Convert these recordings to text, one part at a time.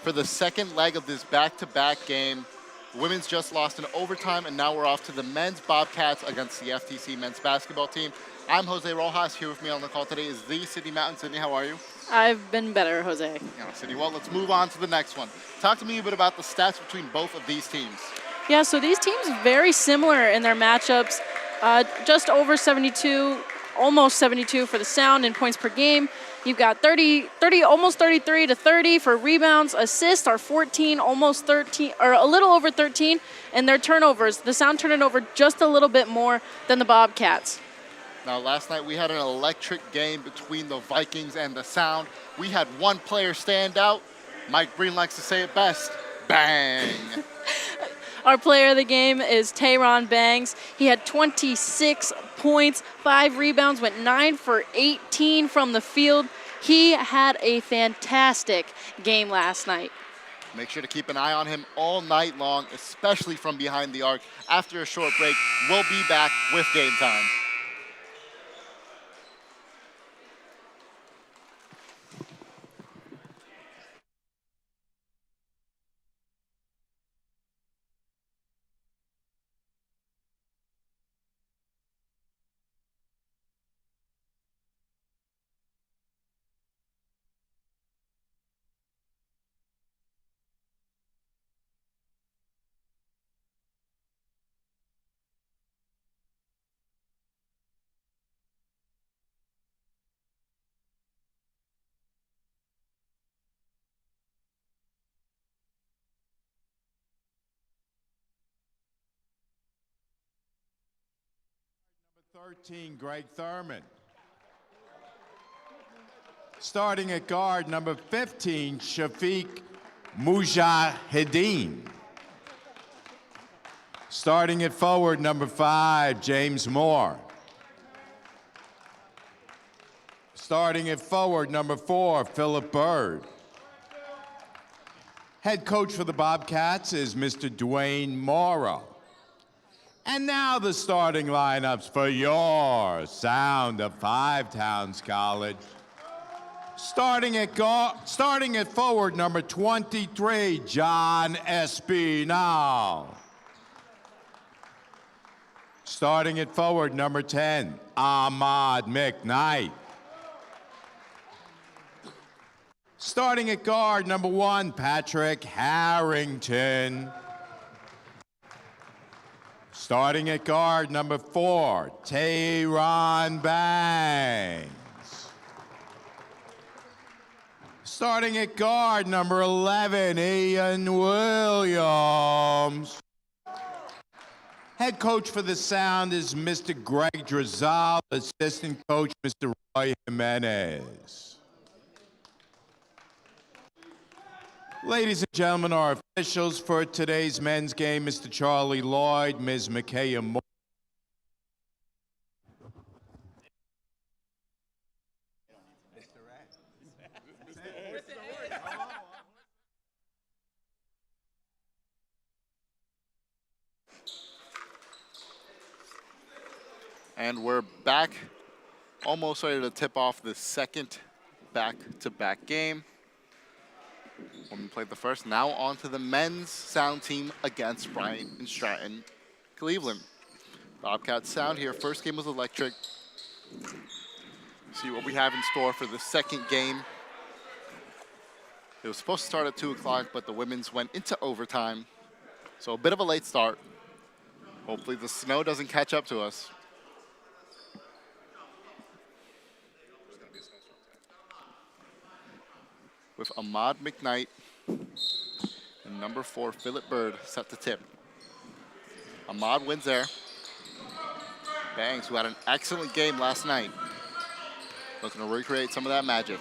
for the second leg of this back-to-back game. Women's just lost in overtime, and now we're off to the men's Bobcats against the FTC men's basketball team. I'm Jose Rojas. Here with me on the call today is the Sydney Mountain. Sydney, how are you? I've been better, Jose. Yeah, Sydney, well, let's move on to the next one. Talk to me a bit about the stats between both of these teams. Yeah, so these teams very similar in their matchups. Just over 72, almost 72 for the Sound in points per game. You've got 30, almost 33 to 30 for rebounds. Assists are 14, almost 13, or a little over 13. And their turnovers, the Sound turned it over just a little bit more than the Bobcats. Now, last night we had an electric game between the Vikings and the Sound. We had one player stand out. Mike Breen likes to say it best. Bang! Our player of the game is Tayron Bangs. He had 26 points, 5 rebounds, went 9 for 18 from the field. He had a fantastic game last night. Make sure to keep an eye on him all night long, especially from behind the arc. After a short break, we'll be back with Game Time. Number 13, Greg Thurman. Starting at guard, number 15, Shafiq Mujahideen. Starting at forward, number 5, James Moore. Starting at forward, number 4, Philip Bird. Head coach for the Bobcats is Mr. Dwayne Morrow. And now the starting lineups for your Sound of Five Towns College. Starting at forward, number 23, John Espinal. Starting at forward, number 10, Ahmad McKnight. Starting at guard, number 1, Patrick Harrington. Starting at guard, number 4, Tayron Bangs. Starting at guard, number 11, Ian Williams. Head coach for the Sound is Mr. Greg Drizal, assistant coach, Mr. Roy Jimenez. Ladies and gentlemen, our officials for today's men's game, Mr. Charlie Lloyd, Ms. Micaiah Moore. And we're back, almost ready to tip off the second back-to-back game. When we played the first, now on to the men's Sound team against Bryant and Stratton, Cleveland. Bobcats Sound here. First game was electric. See what we have in store for the second game. It was supposed to start at 2 o'clock, but the women's went into overtime. So a bit of a late start. Hopefully the snow doesn't catch up to us. With Ahmad McKnight and number 4, Philip Bird, set to tip. Ahmad wins there. Bangs, who had an excellent game last night, looking to recreate some of that magic.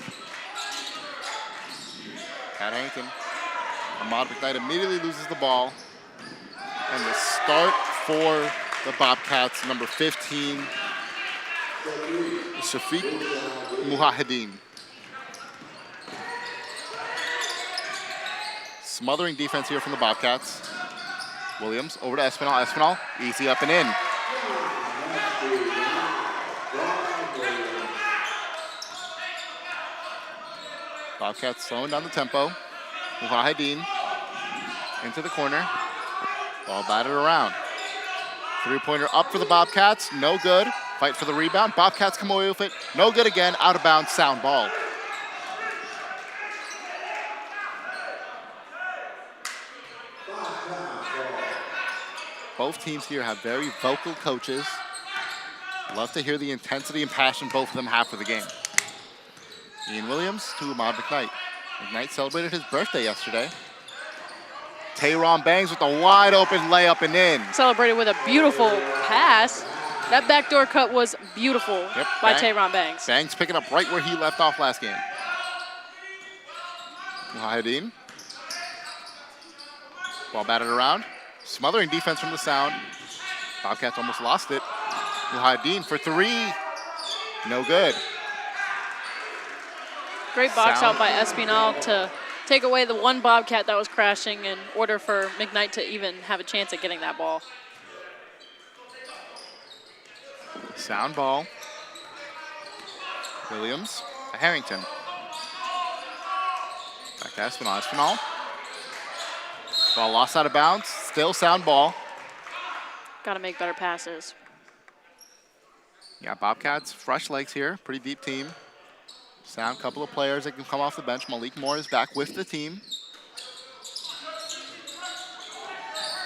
Pat Harrington. Ahmad McKnight immediately loses the ball. And the start for the Bobcats, number 15, Shafiq Mujahideen. Smothering defense here from the Bobcats. Williams over to Espinal. Espinal, easy up and in. Bobcats slowing down the tempo. Mujahideen into the corner. Ball batted around. Three-pointer up for the Bobcats. No good. Fight for the rebound. Bobcats come away with it. No good again. Out of bounds. Sound ball. Both teams here have very vocal coaches. Love to hear the intensity and passion both of them have for the game. Ian Williams to Ahmad McKnight. McKnight celebrated his birthday yesterday. Tayron Bangs with a wide open layup and in. Celebrated with a beautiful pass. That backdoor cut was beautiful by Tayron Bangs. Bangs picking up right where he left off last game. Mujahideen. Ball batted around. Smothering defense from the Sound. Bobcats almost lost it. Mujahideen for three. No good. Great box out by Espinal to take away the one Bobcat that was crashing in order for McKnight to even have a chance at getting that ball. Sound ball. Williams to Harrington. Back to Espinal. Espinal. Ball lost out of bounds. Still Sound ball. Got to make better passes. Yeah, Bobcats, fresh legs here. Pretty deep team. Sound, couple of players that can come off the bench. Malik Moore is back with the team.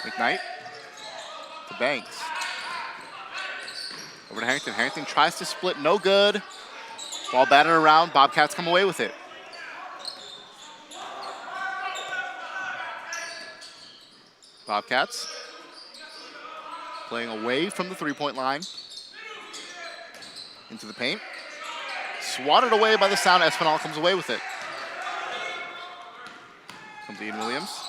McKnight to Banks. Over to Harrington. Harrington tries to split, no good. Ball batted around, Bobcats come away with it. Bobcats playing away from the three-point line. Into the paint. Swatted away by the Sound. Espinal comes away with it. Comes Ian Williams.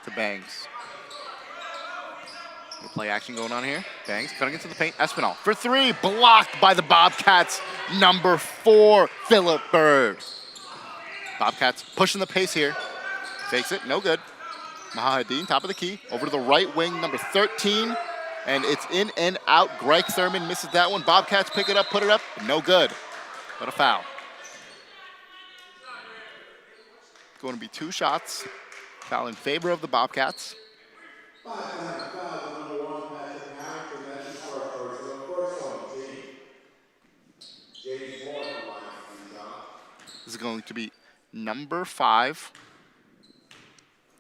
To Bangs. No play action going on here. Bangs cutting into the paint. Espinal for three. Blocked by the Bobcats. Number 4, Philip Bird. Bobcats pushing the pace here. Fakes it. No good. Mujahideen, top of the key. Over to the right wing, number 13. And it's in and out. Greg Thurman misses that one. Bobcats pick it up, put it up. No good. But a foul. Going to be 2 shots. Foul in favor of the Bobcats. This is going to be number 5,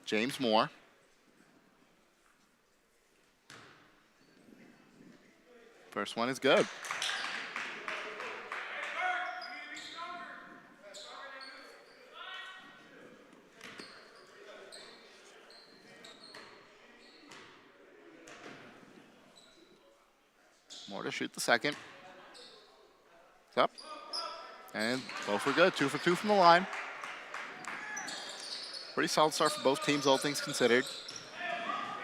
James Moore. First one is good. Moore to shoot the second. It's up. And both are good. 2 for 2 from the line. Pretty solid start for both teams, all things considered.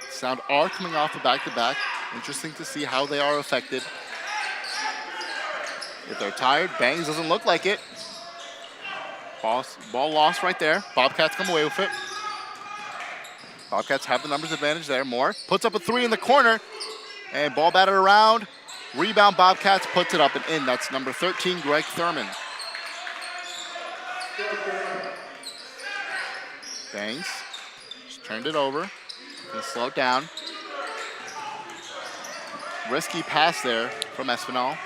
Sound are coming off a back-to-back. Interesting to see how they are affected. If they're tired, Bangs doesn't look like it. Ball lost right there. Bobcats come away with it. Bobcats have the numbers advantage there. Moore puts up a 3 in the corner. And ball batted around. Rebound, Bobcats puts it up and in. That's number 13, Greg Thurman. Bangs just turned it over. Gonna slow it down. Risky pass there from Espinal.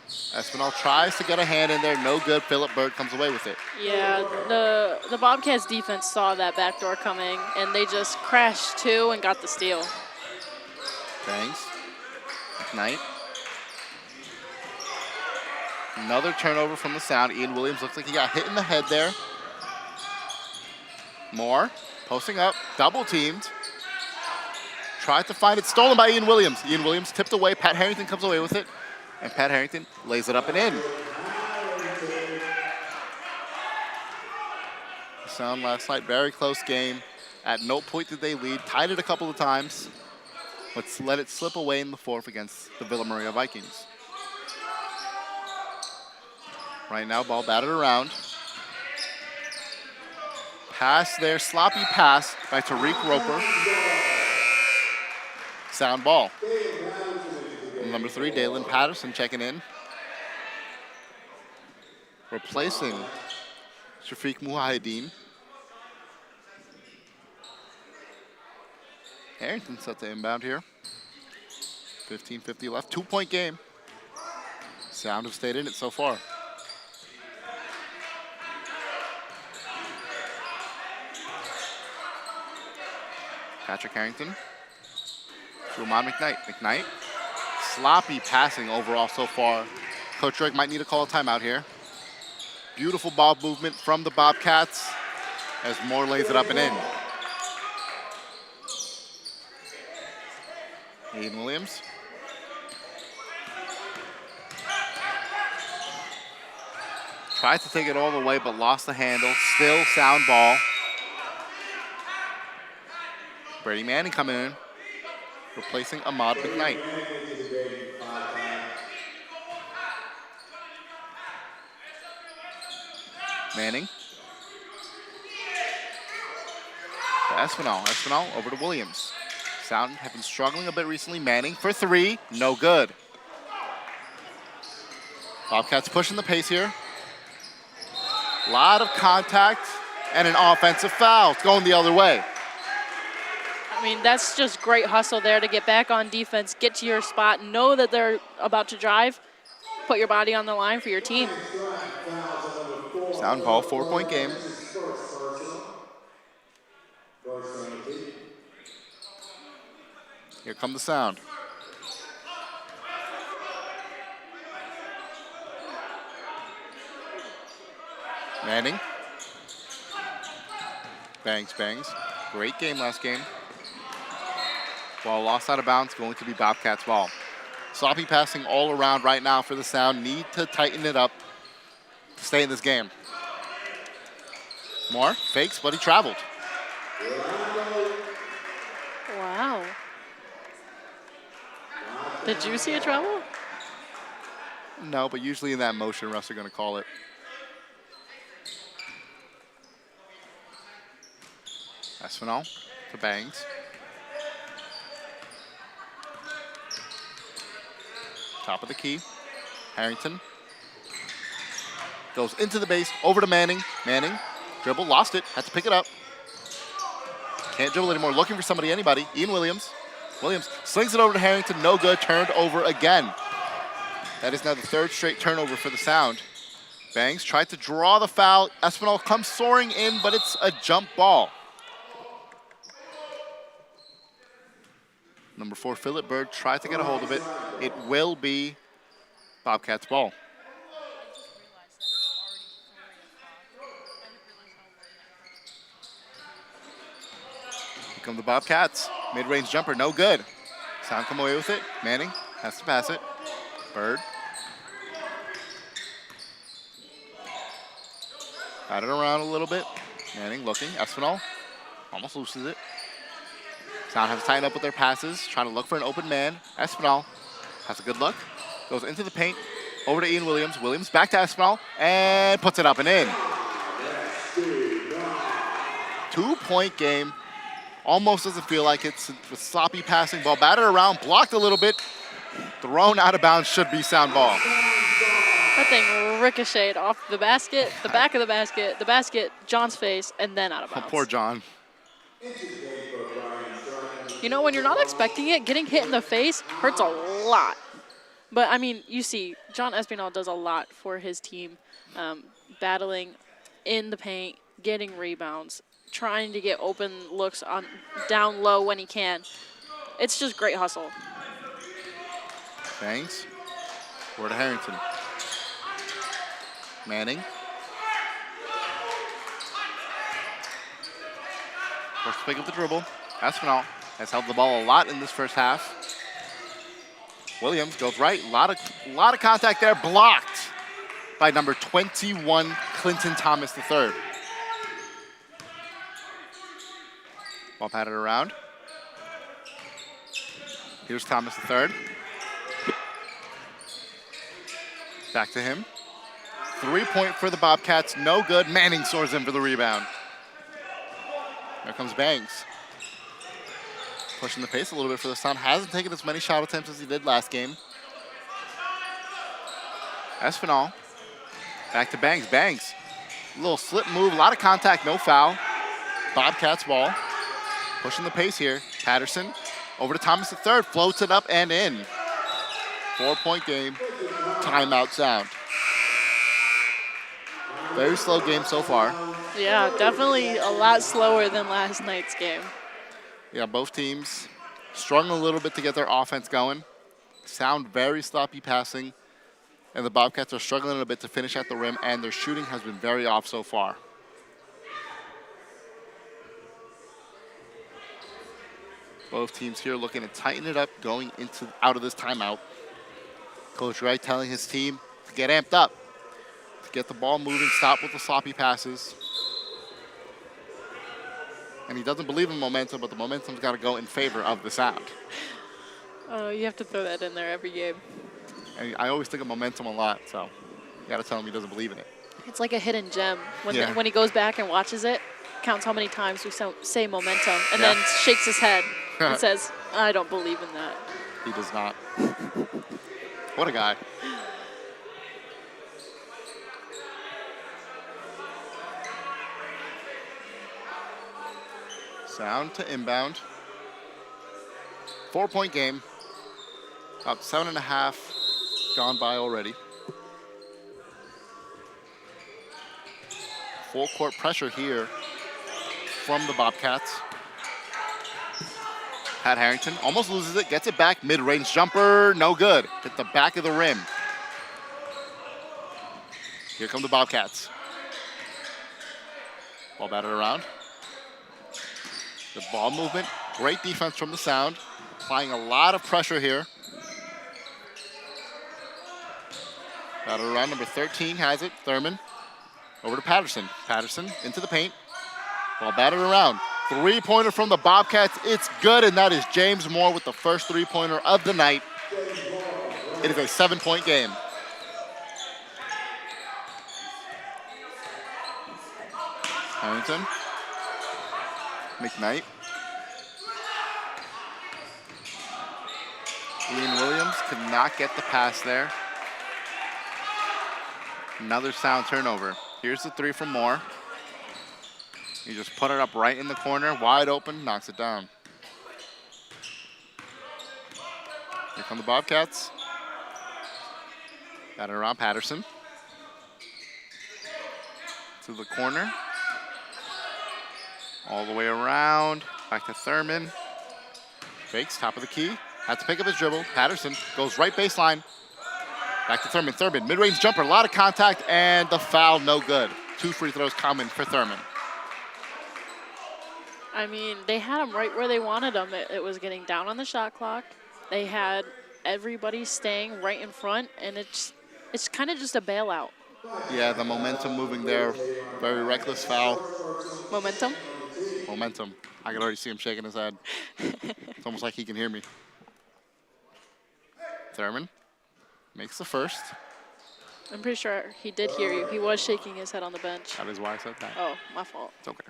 Espinal tries to get a hand in there. No good. Philip Bird comes away with it. Yeah, the Bobcats defense saw that backdoor coming, and they just crashed 2 and got the steal. Bangs. McKnight. Another turnover from the Sound. Ian Williams looks like he got hit in the head there. Moore posting up, double teamed. Tried to find it, stolen by Ian Williams. Ian Williams tipped away, Pat Harrington comes away with it, and Pat Harrington lays it up and in. The Sound last night, very close game. At no point did they lead, tied it a couple of times. Let's let it slip away in the 4th against the Villa Maria Vikings. Right now, ball batted around. Pass there, sloppy pass by Tariq Roper. Sound ball. Number 3, Dalen Patterson checking in. replacing Shafiq Muhyiddin. Harrington set to inbound here. 15:50 left, 2-point game. Sound have stayed in it so far. Patrick Harrington to Ahmad McKnight. McKnight, sloppy passing overall so far. Coach Drake might need to call a timeout here. Beautiful ball movement from the Bobcats as Moore lays it up and in. Aiden Williams. Tried to take it all the way, but lost the handle. Still sound ball. Brady Manning coming in, replacing Ahmad McKnight. Manning. To Espinal. Espinal over to Williams. Sound have been struggling a bit recently. Manning for three. No good. Bobcats pushing the pace here. A lot of contact and an offensive foul. It's going the other way. I mean, that's just great hustle there to get back on defense, get to your spot, know that they're about to drive, put your body on the line for your team. Sound ball, 4-point game. Here come the Sound. Manning. Bangs, bangs. Great game last game. Ball lost out of bounds, going to be Bobcats ball. Sloppy passing all around right now for the Sound. Need to tighten it up to stay in this game. Moore fakes, but he traveled. Wow. Did you see a travel? No, but usually in that motion, refs are going to call it. Espinal to Bangs. Top of the key. Harrington goes into the base, over to Manning. Manning, dribble, lost it, had to pick it up. Can't dribble anymore, looking for somebody, anybody. Ian Williams. Williams slings it over to Harrington, no good, turned over again. That is now the third straight turnover for the Sound. Bangs tried to draw the foul. Espinal comes soaring in, but it's a jump ball. Number 4, Philip Bird tried to get a hold of it. It will be Bobcats ball. Here come the Bobcats. Mid-range jumper, no good. Sound come away with it. Manning has to pass it. Bird. Got it around a little bit. Manning looking. Espinal almost loses it. Sound has to tighten up with their passes, trying to look for an open man. Espinal has a good look. Goes into the paint. Over to Ian Williams. Williams back to Espinal and puts it up and in. 2-point game. Almost doesn't feel like it's a sloppy passing ball. Batted around, blocked a little bit. Thrown out of bounds, should be sound ball. That thing ricocheted off the basket, the back of the basket, John's face, and then out of bounds. Oh, poor John. You know, when you're not expecting it, getting hit in the face hurts a lot. But, I mean, you see, John Espinal does a lot for his team, battling in the paint, getting rebounds, trying to get open looks on down low when he can. It's just great hustle. Bangs. Over to Harrington. Manning. First to pick up the dribble. Espinal has held the ball a lot in this first half. Williams goes right. A lot of contact there. Blocked by number 21, Clinton Thomas III. Ball patted around. Here's Thomas III. Back to him. 3-point for the Bobcats. No good. Manning soars in for the rebound. There comes Bangs. Pushing the pace a little bit for the Sound. Hasn't taken as many shot attempts as he did last game. Espinal Back to Bangs. Bangs. Little slip move, a lot of contact, no foul. Bobcats ball. Pushing the pace here. Patterson over to Thomas III. Floats it up and in. 4-point game. Timeout sound. Very slow game so far. Yeah, definitely a lot slower than last night's game. Yeah, both teams struggling a little bit to get their offense going. Sound very sloppy passing. And the Bobcats are struggling a bit to finish at the rim, and their shooting has been very off so far. Both teams here looking to tighten it up going out of this timeout. Coach Wright telling his team to get amped up, to get the ball moving, stop with the sloppy passes. And he doesn't believe in momentum, but the momentum's got to go in favor of the Sound. Oh, you have to throw that in there every game. And I always think of momentum a lot, so you got to tell him he doesn't believe in it. It's like a hidden gem. When, Yeah. when he goes back and watches it, counts how many times we say momentum, and then shakes his head and says, I don't believe in that. He does not. What a guy. Sound to inbound. 4-point game. About 7.5 gone by already. Full court pressure here from the Bobcats. Pat Harrington almost loses it, gets it back, mid-range jumper, no good. Hit the back of the rim. Here come the Bobcats. Ball batted around. The ball movement, great defense from the Sound. Applying a lot of pressure here. Batted around, number 13 has it, Thurman. Over to Patterson. Patterson into the paint. Ball batted around. Three-pointer from the Bobcats. It's good, and that is James Moore with the first three-pointer of the night. It is a 7-point game. Harrington. McKnight. Ian Williams could not get the pass there. Another Sound turnover. Here's the three from Moore. He just put it up right in the corner, wide open, knocks it down. Here come the Bobcats. Got it around Patterson. To the corner. All the way around. Back to Thurman. Fakes, top of the key. Had to pick up his dribble. Patterson goes right baseline. Back to Thurman. Thurman, mid-range jumper, a lot of contact, and the foul, no good. 2 free throws coming for Thurman. I mean, they had him right where they wanted him. It was getting down on the shot clock. They had everybody staying right in front, and it's kind of just a bailout. Yeah, the momentum moving there. Very reckless foul. Momentum? Momentum. I can already see him shaking his head. It's almost like he can hear me. Thurman makes the first. I'm pretty sure he did hear you. He was shaking his head on the bench. That is why I said that. Oh, my fault. It's okay.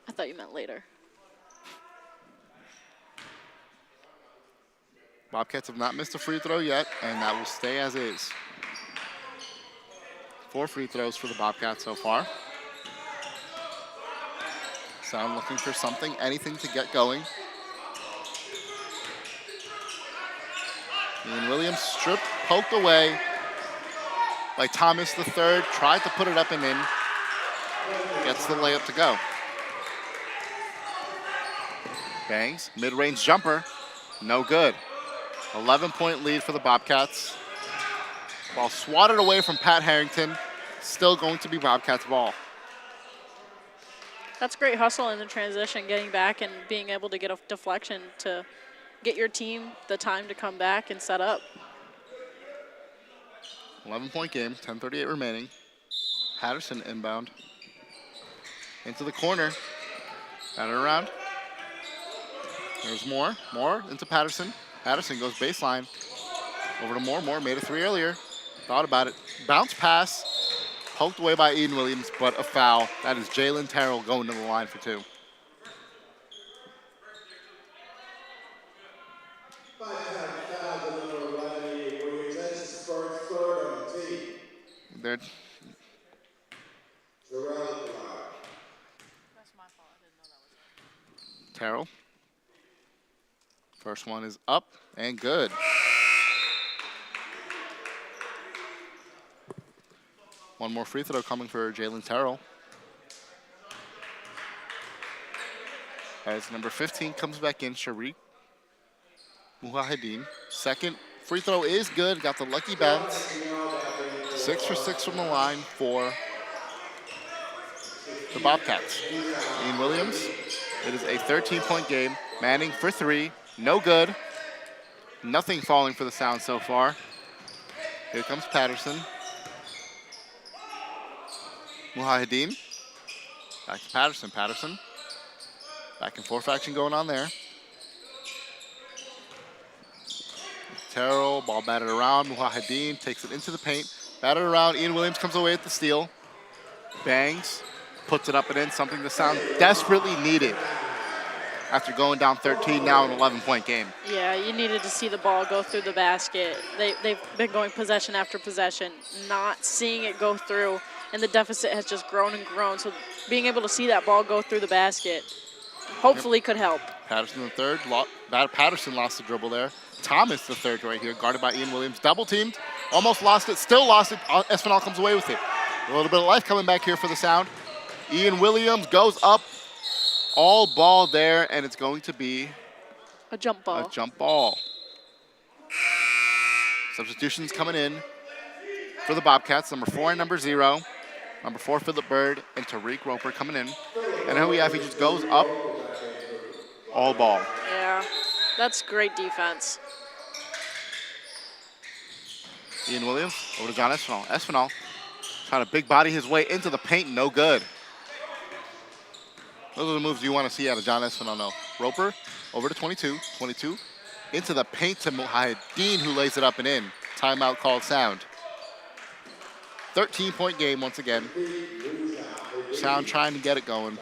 I thought you meant later. Bobcats have not missed a free throw yet, and that will stay as is. 4 free throws for the Bobcats so far. Sound looking for something, anything to get going. Ian Williams stripped, poked away by Thomas III. Tried to put it up and in. Gets the layup to go. Bangs, mid-range jumper, no good. 11-point lead for the Bobcats. Ball swatted away from Pat Harrington. Still going to be Bobcats ball. That's great hustle in the transition, getting back and being able to get a deflection to get your team the time to come back and set up. 11-point game, 10:38 remaining. Patterson inbound. Into the corner. Got it around. There's Moore. Moore into Patterson. Patterson goes baseline. Over to Moore. Moore made a 3 earlier. Thought about it. Bounce pass. Poked away by Ian Williams, but a foul. That is Jalen Terrell going to the line for 2. They're That's my fault. I didn't know that was Terrell. First one is up and good. One more free throw coming for Jalen Terrell. As number 15 comes back in, Sharik Mujahideen. Second free throw is good. Got the lucky bounce. 6 for 6 from the line for the Bobcats. Ian Williams. It is a 13-point game. Manning for 3. No good. Nothing falling for the Sound so far. Here comes Patterson. Mujahideen. Back to Patterson. Patterson. Back and forth action going on there. Terrell, ball batted around. Mujahideen takes it into the paint. Batted around. Ian Williams comes away with the steal. Bangs. Puts it up and in. Something the Sound desperately needed after going down 13, now an 11-point game. Yeah, you needed to see the ball go through the basket. They've been going possession after possession, not seeing it go through, and the deficit has just grown and grown. So being able to see that ball go through the basket hopefully could help. Patterson the third. Patterson lost the dribble there. Thomas the third right here, guarded by Ian Williams. Double teamed, almost lost it, still lost it. Espinal comes away with it. A little bit of life coming back here for the Sound. Ian Williams goes up, all ball there, and it's going to be A jump ball. a jump ball. Substitutions coming in for the Bobcats. Number 4 and number 0. Number 4, Philip Bird, and Tariq Roper coming in. And here we have, he just goes up, all ball. Yeah, that's great defense. Ian Williams over to John Espinal. Espinal trying to big body his way into the paint, no good. Those are the moves you want to see out of John Espinal, no. Roper over to 22. 22 into the paint to Mujahideen, who lays it up and in. Timeout called Sound. 13-point game once again. Sound trying to get it going.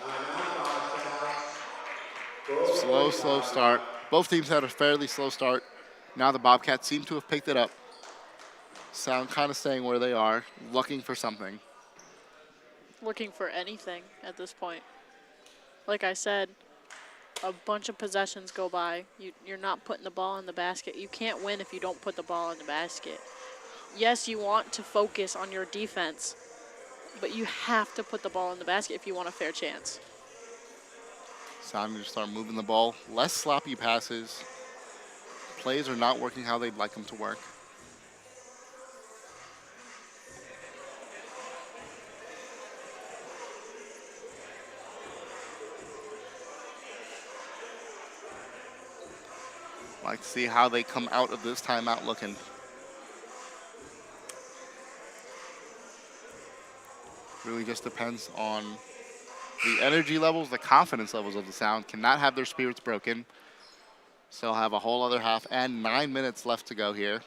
Slow start. Both teams had a fairly slow start. Now the Bobcats seem to have picked it up. Sound kind of staying where they are, looking for something. Looking for anything at this point. Like I said, a bunch of possessions go by. You're not putting the ball in the basket. You can't win if you don't put the ball in the basket. Yes, you want to focus on your defense, but you have to put the ball in the basket if you want a fair chance. Sound to start moving the ball. Less sloppy passes. Plays are not working how they'd like them to work. Like to see how they come out of this timeout looking. Really just depends on the energy levels, the confidence levels of the Sound. Cannot have their spirits broken. Still have a whole other half and 9 minutes left to go here.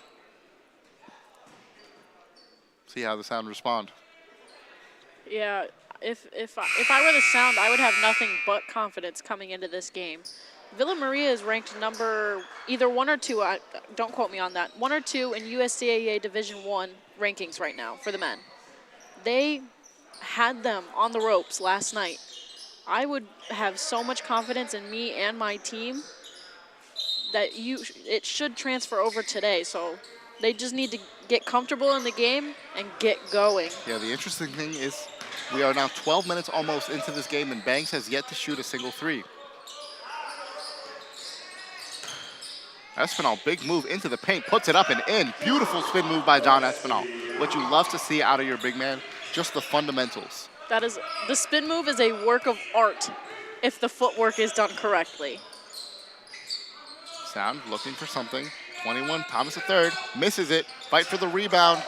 See how the Sound respond. Yeah, if I were the Sound, I would have nothing but confidence coming into this game. Villa Maria is ranked number either 1 or 2. Don't quote me on that. 1 or 2 in USCAA Division I rankings right now for the men. They had them on the ropes last night. I would have so much confidence in me and my team that it should transfer over today. So they just need to get comfortable in the game and get going. Yeah, the interesting thing is we are now 12 minutes almost into this game, and Banks has yet to shoot a single three. Espinal, big move into the paint, puts it up and in. Beautiful spin move by John Espinal. What you love to see out of your big man, just the fundamentals. The spin move is a work of art if the footwork is done correctly. Sound looking for something. 21, Thomas the third, misses it. Fight for the rebound.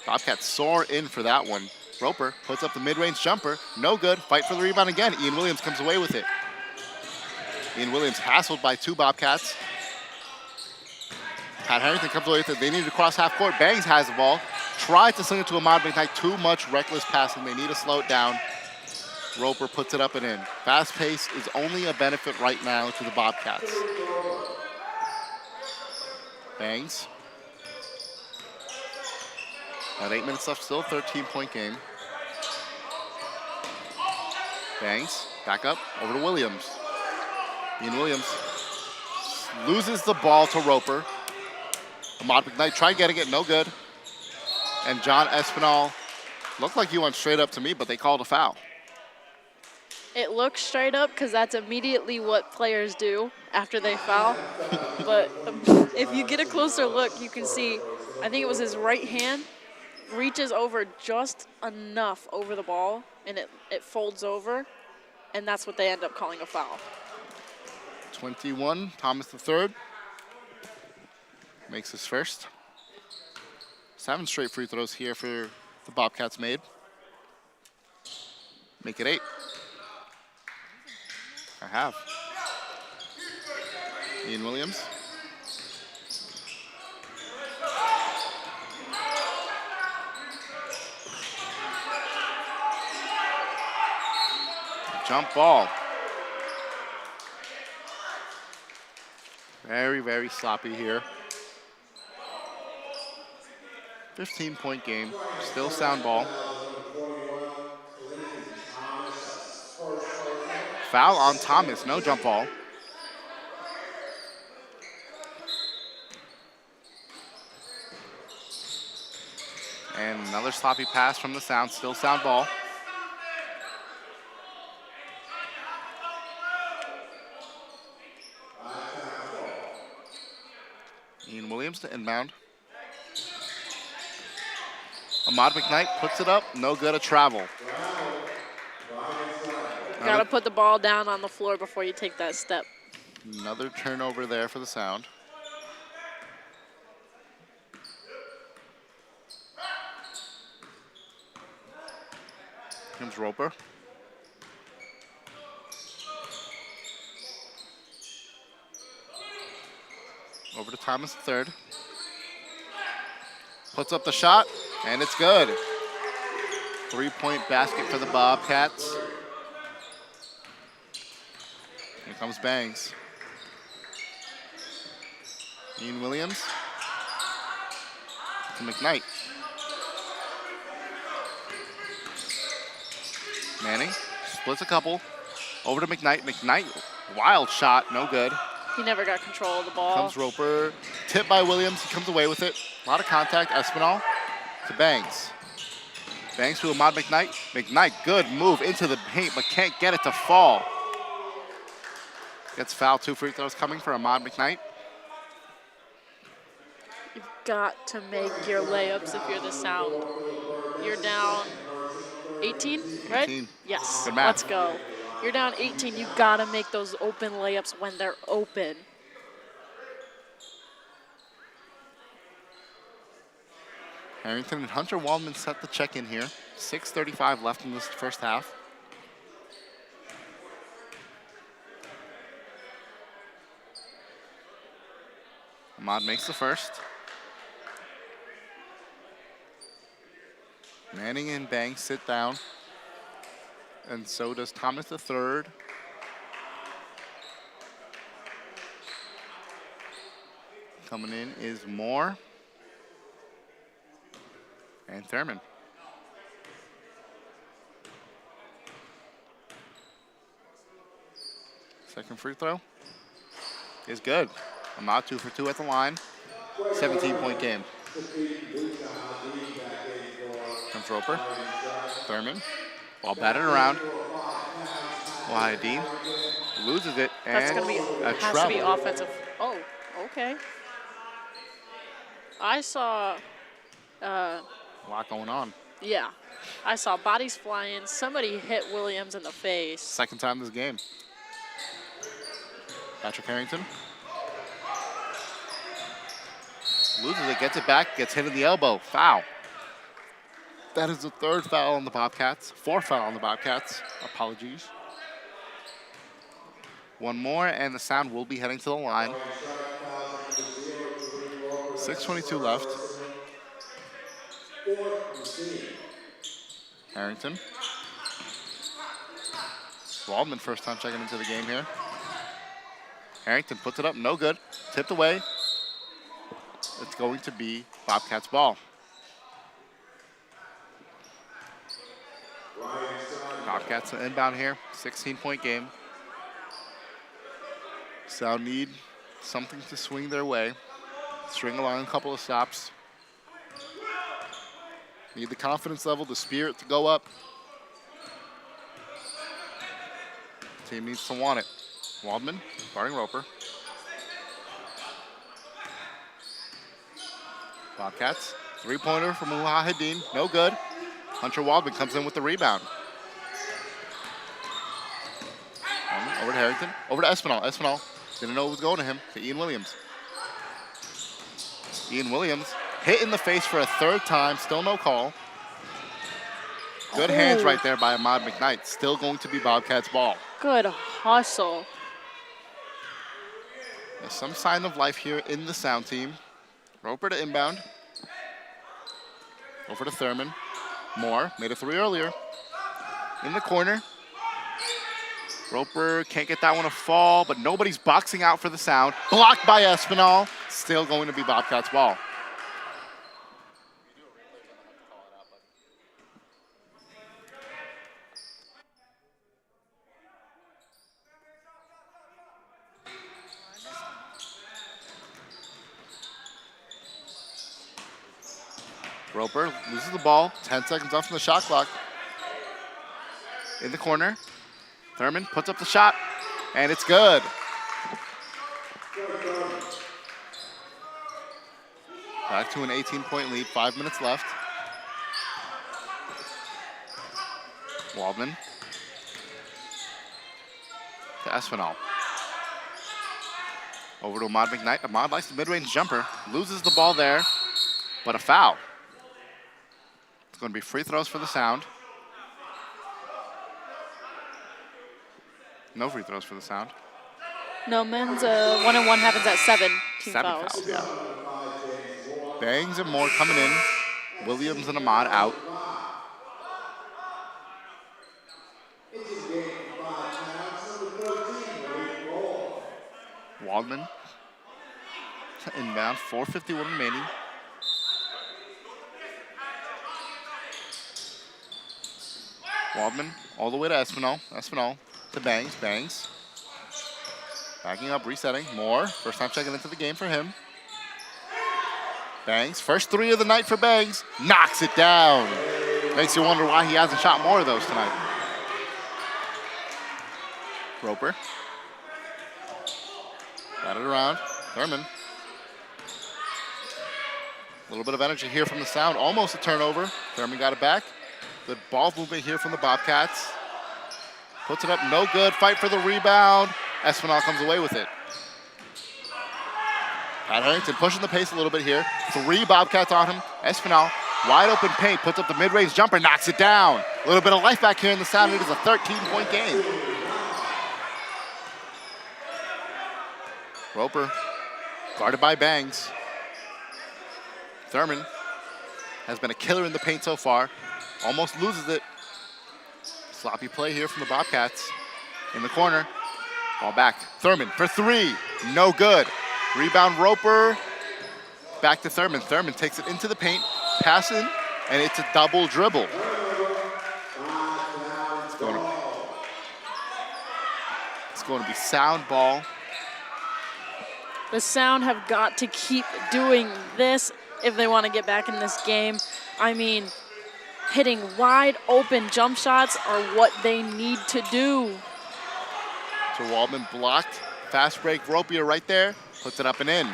Bobcats soar in for that one. Roper puts up the mid-range jumper. No good. Fight for the rebound again. Ian Williams comes away with it. Ian Williams hassled by 2 Bobcats. Pat Harrington comes away with it. They need to cross half court. Bangs has the ball. Tried to sling it to Ahmad McKnight. Too much reckless passing. They need to slow it down. Roper puts it up and in. Fast pace is only a benefit right now to the Bobcats. Bangs. About 8 minutes left, still a 13-point game. Bangs, back up, over to Williams. Ian Williams loses the ball to Roper. Ahmad McKnight tried getting it, no good. And John Espinal looked like he went straight up to me, but they called a foul. It looks straight up because that's immediately what players do after they foul. But if you get a closer look, you can see, I think it was his right hand, reaches over just enough over the ball, and it folds over, and that's what they end up calling a foul. 21, Thomas III makes his first. 7 straight free throws here for the Bobcats made. Make it 8. I have. Ian Williams. Jump ball. Very, very sloppy here. 15-point game. Still sound ball. Foul on Thomas. No jump ball. And another sloppy pass from the Sound. Still sound ball. Ian Williams to inbound. Ahmad McKnight puts it up. No good, a travel. Got to put the ball down on the floor before you take that step. Another turnover there for the Sound. Here comes Roper. Over to Thomas III. Puts up the shot, and it's good. 3-point basket for the Bobcats. Here comes Bangs. Ian Williams to McKnight. Manning splits a couple. Over to McKnight. McKnight, wild shot, no good. He never got control of the ball. Comes Roper. Tipped by Williams. He comes away with it. A lot of contact. Espinal to Bangs. Bangs to Ahmad McKnight. McKnight, good move into the paint, but can't get it to fall. Gets fouled. 2 free throws coming for Ahmad McKnight. You've got to make your layups if you're the Sound. You're down 18, right? 18. Yes, Good math. let's go. You're down 18, you gotta make those open layups when they're open. Harrington and Hunter Waldman set the check in here. 6:35 left in this first half. Ahmad makes the first. Manning and Banks sit down. And so does Thomas III. Coming in is Moore and Thurman. Second free throw is good. Ahmad 2 for 2 at the line. 17-point game. Comes Roper. Thurman. Ball batted around. Wahideen loses it, and That's gonna be, a has to be travel. offensive. Oh, okay. I saw, A lot going on. yeah, I saw bodies flying. Somebody hit Williams in the face. Second time this game. Patrick Harrington loses it, gets it back, gets hit in the elbow. Foul. That is the 3rd foul on the Bobcats. 4th foul on the Bobcats. Apologies. One more, and the Sound will be heading to the line. 6:22 left. Harrington. Waldman first time checking into the game here. Harrington puts it up, no good. Tipped away. It's going to be Bobcats ball. Bobcats inbound here, 16-point game. Sound need something to swing their way. String along a couple of stops. Need the confidence level, the spirit to go up. Team needs to want it. Waldman guarding Roper. Bobcats, three-pointer from Mujahideen, no good. Hunter Waldman comes in with the rebound. Waldman over to Harrington, over to Espinal. Espinal didn't know it was going to him, to Ian Williams. Ian Williams hit in the face for a third time, still no call. Good hands right there by Ahmad McKnight. Still going to be Bobcats ball. Good hustle. There's some sign of life here in the Sound team. Roper to inbound. Over to Thurman. Moore made a three earlier. In the corner. Roper can't get that one to fall, but nobody's boxing out for the Sound. Blocked by Espinal. Still going to be Bobcats ball. Roper loses the ball. 10 seconds left from the shot clock. In the corner. Thurman puts up the shot, and it's good. Back to an 18-point lead, 5 minutes left. Waldman to Espinal. Over to Ahmad McKnight. Ahmad likes the mid-range jumper. Loses the ball there, but a foul. It's going to be free throws for the Sound. No free throws for the Sound. No, men's 1-on-1 happens at 7 team Seven fouls. yeah. Bangs and Moore coming in. Williams and Ahmad out. Waldman to inbound, 4:51 remaining. Waldman all the way to Espinal. Espinal to Bangs. Bangs. Backing up, resetting. Moore, first time checking into the game for him. Bangs, first three of the night for Bangs. Knocks it down. Makes you wonder why he hasn't shot more of those tonight. Roper. Got it around. Thurman. A little bit of energy here from the Sound. Almost a turnover. Thurman got it back. Good ball movement here from the Bobcats. Puts it up, no good. Fight for the rebound. Espinal comes away with it. Pat Harrington pushing the pace a little bit here. Three Bobcats on him. Espinal, wide open paint, puts up the mid-range jumper, knocks it down. A little bit of life back here in the Sound. It is a 13-point game. Roper, guarded by Bangs. Thurman has been a killer in the paint so far. Almost loses it. Sloppy play here from the Bobcats. In the corner, ball back. Thurman for three, no good. Rebound Roper, back to Thurman. Thurman takes it into the paint, passing, and it's a double dribble. It's going to be Sound ball. The Sound have got to keep doing this if they want to get back in this game. I mean, hitting wide open jump shots are what they need to do. So Waldman blocked. Fast break, Ropier right there. Puts it up and in.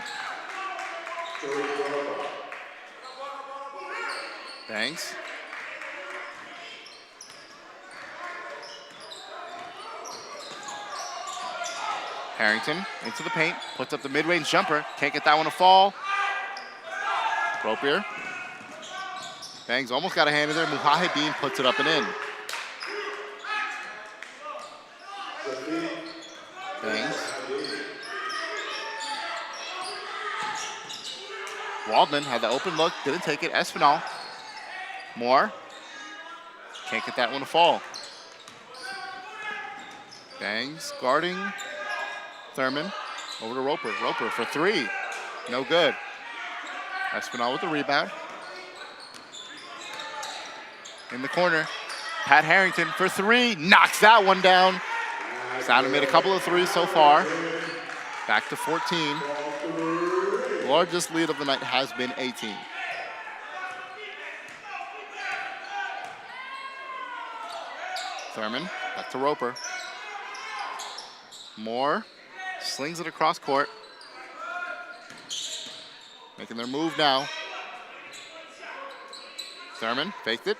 Bangs. Harrington into the paint. Puts up the mid-range jumper. Can't get that one to fall. Ropier. Bangs almost got a hand in there. Mujahideen puts it up and in. Bangs. Waldman had the open look, didn't take it. Espinal. Moore. Can't get that one to fall. Bangs guarding Thurman. Over to Roper. Roper for three. No good. Espinal with the rebound. In the corner. Pat Harrington for three, knocks that one down. Sound have made a couple of threes so far. Back to 14. Largest lead of the night has been 18. Thurman, back to Roper. Moore slings it across court. Making their move now. Thurman faked it.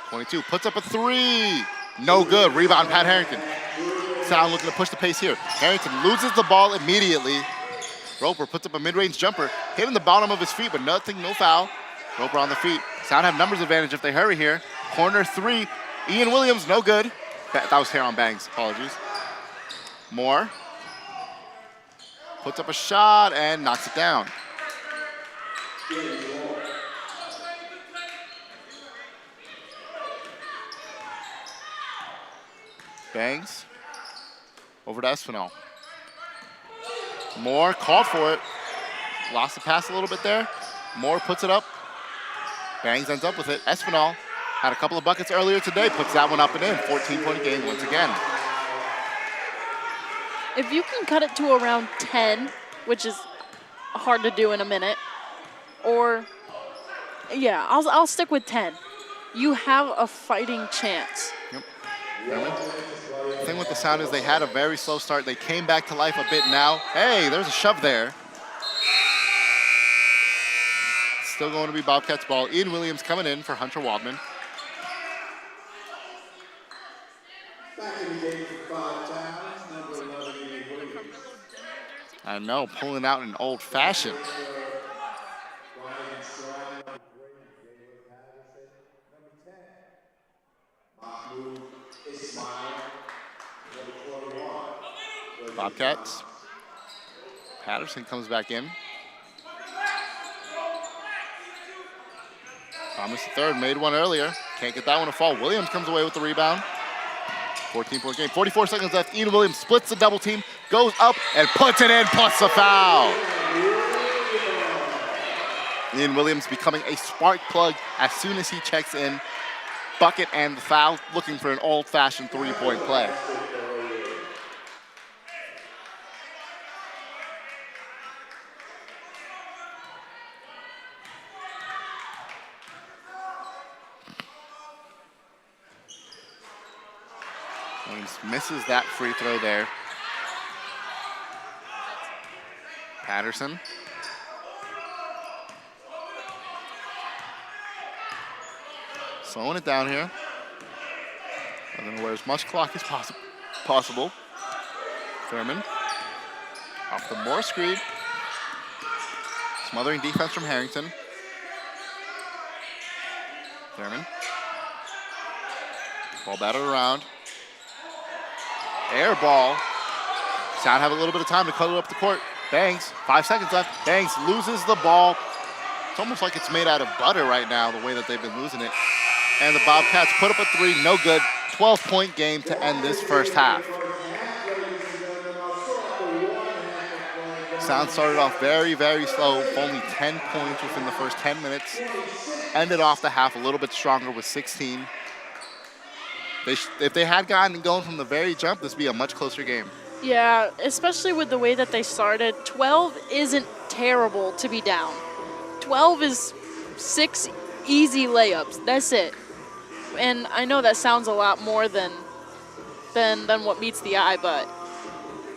22, puts up a three. No good, rebound Pat Harrington. Sound looking to push the pace here. Harrington loses the ball immediately. Roper puts up a mid-range jumper, hitting the bottom of his feet, but nothing, no foul. Roper on the feet. Sound have numbers advantage if they hurry here. Corner three, Ian Williams, no good. That was hair on Bangs, apologies. Moore puts up a shot and knocks it down. Bangs over to Espinal. Moore called for it. Lost the pass a little bit there. Moore puts it up. Bangs ends up with it. Espinal had a couple of buckets earlier today, puts that one up and in. 14-point game once again. If you can cut it to around 10, which is hard to do in a minute, or, yeah, I'll stick with 10. You have a fighting chance. Yep. The thing with the Sound is they had a very slow start. They came back to life a bit now. Hey, there's a shove there. Still going to be Bobcats ball. Ian Williams coming in for Hunter Waldman. I know, pulling out an old fashioned. Bobcats. Patterson comes back in. Thomas the third made one earlier. Can't get that one to fall. Williams comes away with the rebound. 14-point game. 44 seconds left. Ian Williams splits the double team, goes up and puts it in, plus a foul. Ian Williams becoming a spark plug as soon as he checks in. Bucket and the foul, looking for an old-fashioned three-point play. Williams misses that free throw there. Patterson. Slowing it down here. I'm going to wear as much clock as possible. Thurman. Off the Moore screen. Smothering defense from Harrington. Thurman. Ball batted around. Air ball. Sound have a little bit of time to cut it up the court. Bangs, 5 seconds left. Bangs loses the ball. It's almost like it's made out of butter right now, the way that they've been losing it. And the Bobcats put up a three, no good. 12-point game to end this first half. Sound started off very, very slow. Only 10 points within the first 10 minutes. Ended off the half a little bit stronger with 16. If they had gotten going from the very jump, this would be a much closer game. Yeah, especially with the way that they started. 12 isn't terrible to be down. 12 is 6 easy layups. That's it. And I know that sounds a lot more than what meets the eye, but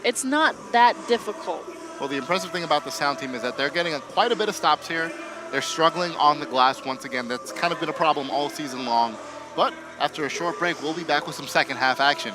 it's not that difficult. Well, the impressive thing about the Sound team is that they're getting quite a bit of stops here. They're struggling on the glass once again. That's kind of been a problem all season long. But after a short break, we'll be back with some second half action.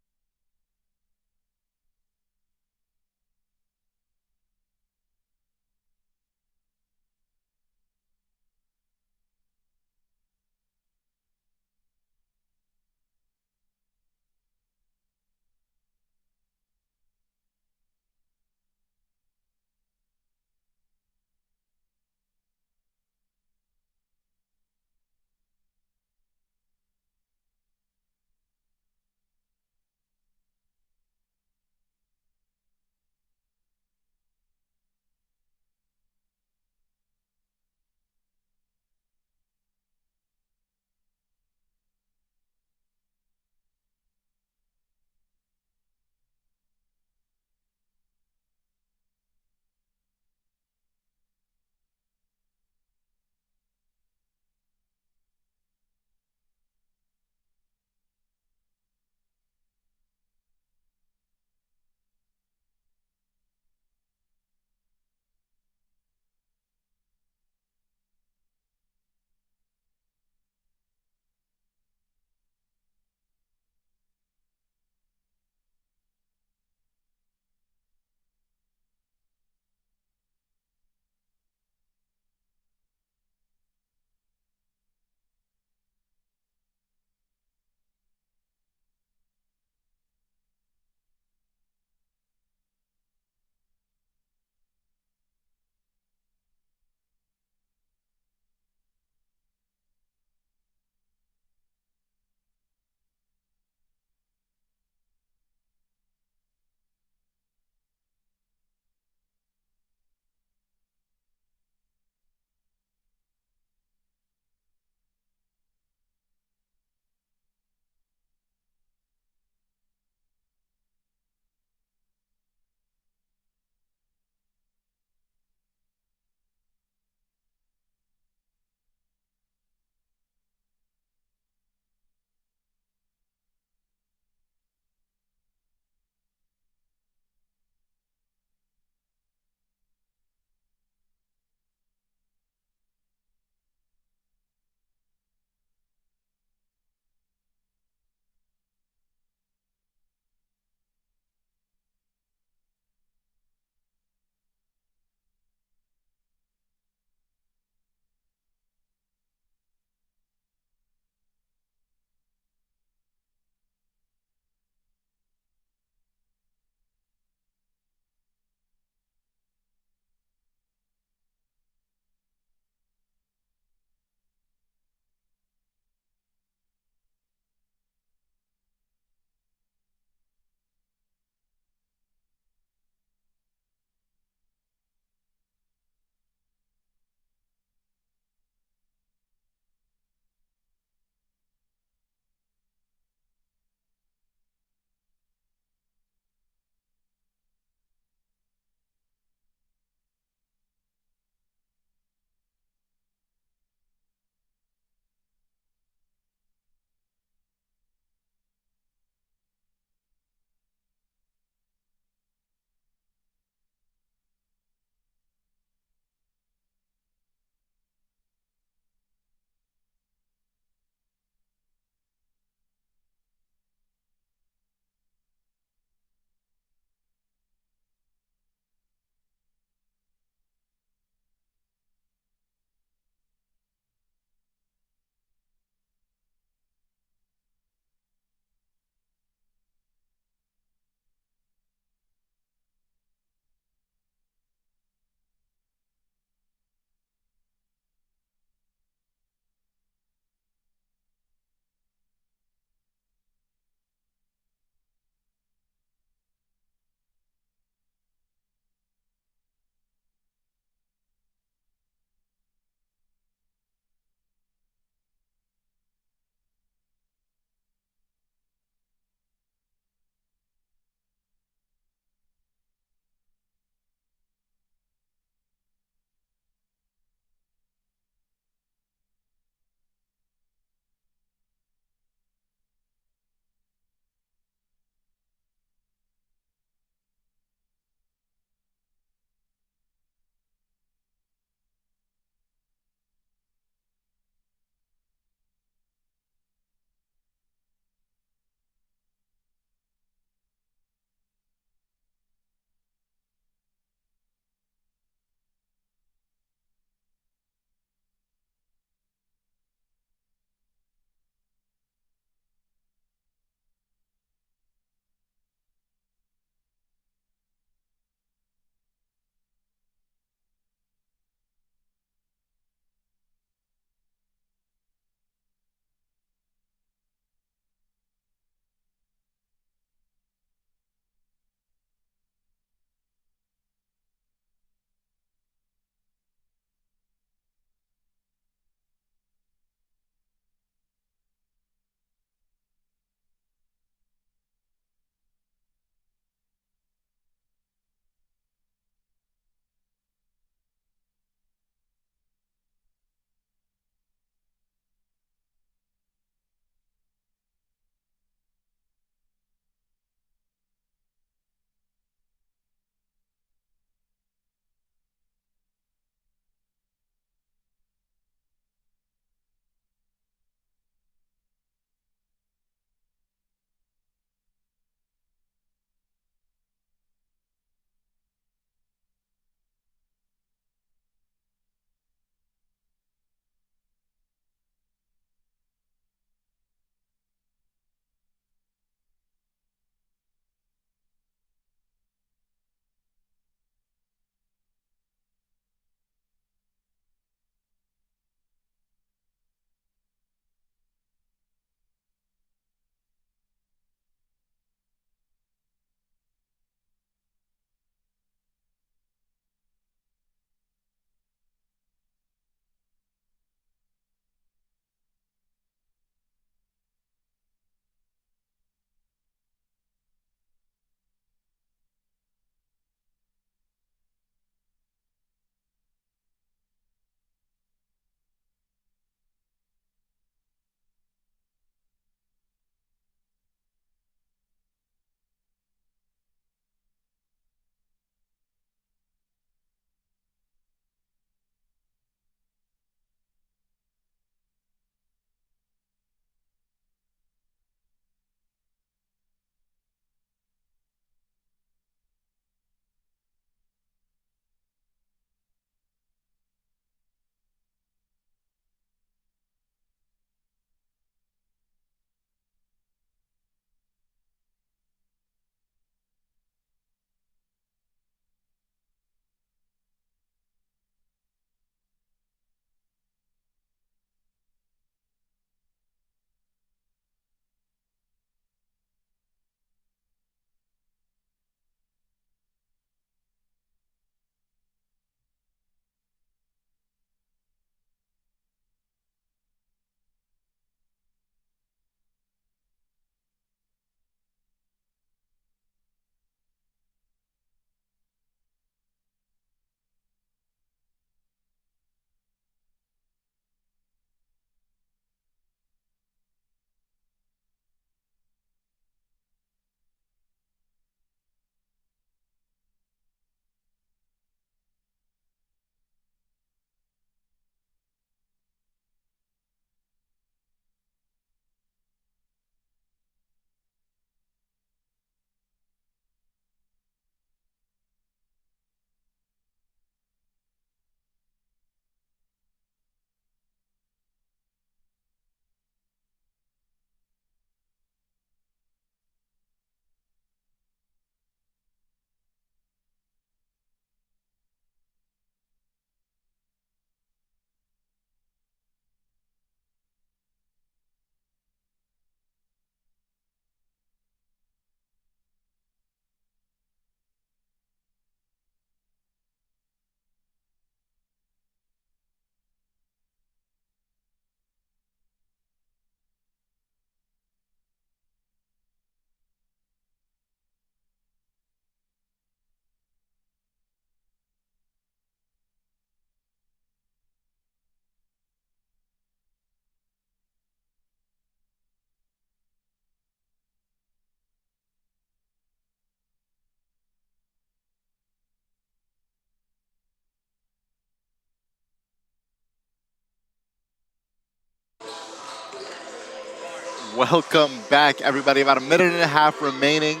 Welcome back, everybody. About a minute and a half remaining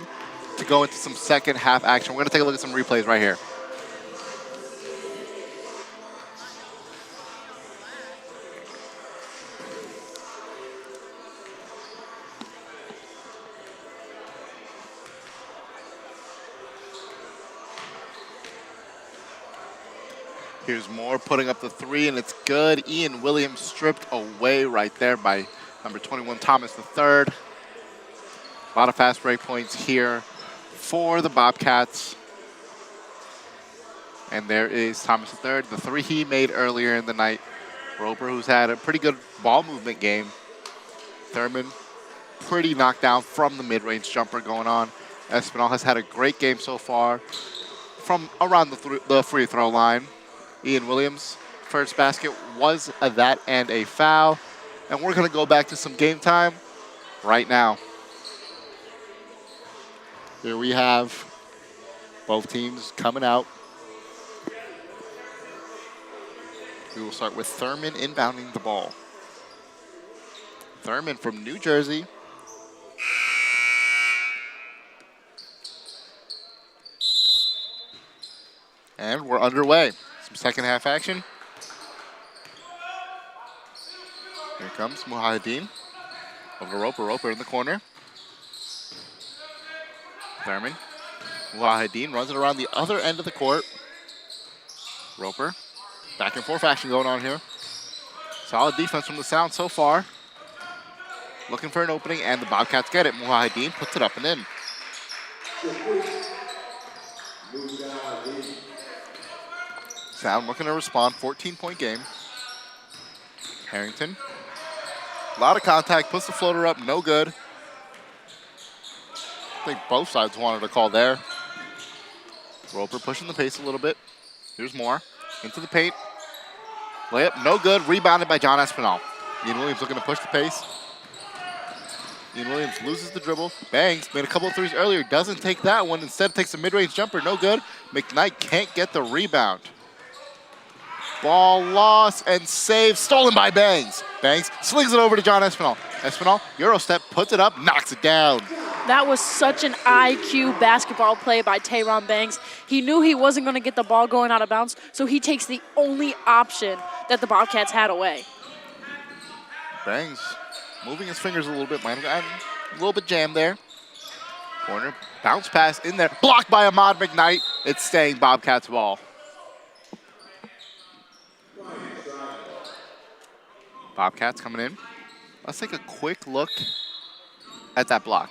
to go into some second half action. We're going to take a look at some replays right here. Here's Moore putting up the three, and it's good. Ian Williams stripped away right there by number 21, Thomas III. A lot of fast break points here for the Bobcats. And there is Thomas III, the three he made earlier in the night. Roper, who's had a pretty good ball movement game. Thurman, pretty knocked down from the mid-range jumper going on. Espinal has had a great game so far from around the free throw line. Ian Williams' first basket was a that and a foul. And we're going to go back to some game time right now. Here we have both teams coming out. We will start with Thurman inbounding the ball. Thurman from New Jersey. And we're underway. Some second half action. Here comes Mujahideen. Over to Roper. Roper in the corner. Thurman. Mujahideen runs it around the other end of the court. Roper. Back and forth action going on here. Solid defense from the Sound so far. Looking for an opening, and the Bobcats get it. Mujahideen puts it up and in. Sound looking to respond. 14-point game. Harrington. A lot of contact. Puts the floater up. No good. I think both sides wanted a call there. Roper pushing the pace a little bit. Here's Moore. Into the paint. Layup. No good. Rebounded by John Espinal. Ian Williams looking to push the pace. Ian Williams loses the dribble. Bangs made a couple of threes earlier. Doesn't take that one. Instead takes a mid-range jumper. No good. McKnight can't get the rebound. Ball lost and saved. Stolen by Bangs. Bangs slings it over to John Espinal. Espinal, Euro step, puts it up, knocks it down. That was such an IQ basketball play by Tayron Bangs. He knew he wasn't going to get the ball going out of bounds, so he takes the only option that the Bobcats had away. Bangs moving his fingers a little bit. Might have gotten a little bit jammed there. Corner, bounce pass in there. Blocked by Ahmad McKnight. It's staying Bobcats ball. Bobcats coming in. Let's take a quick look at that block.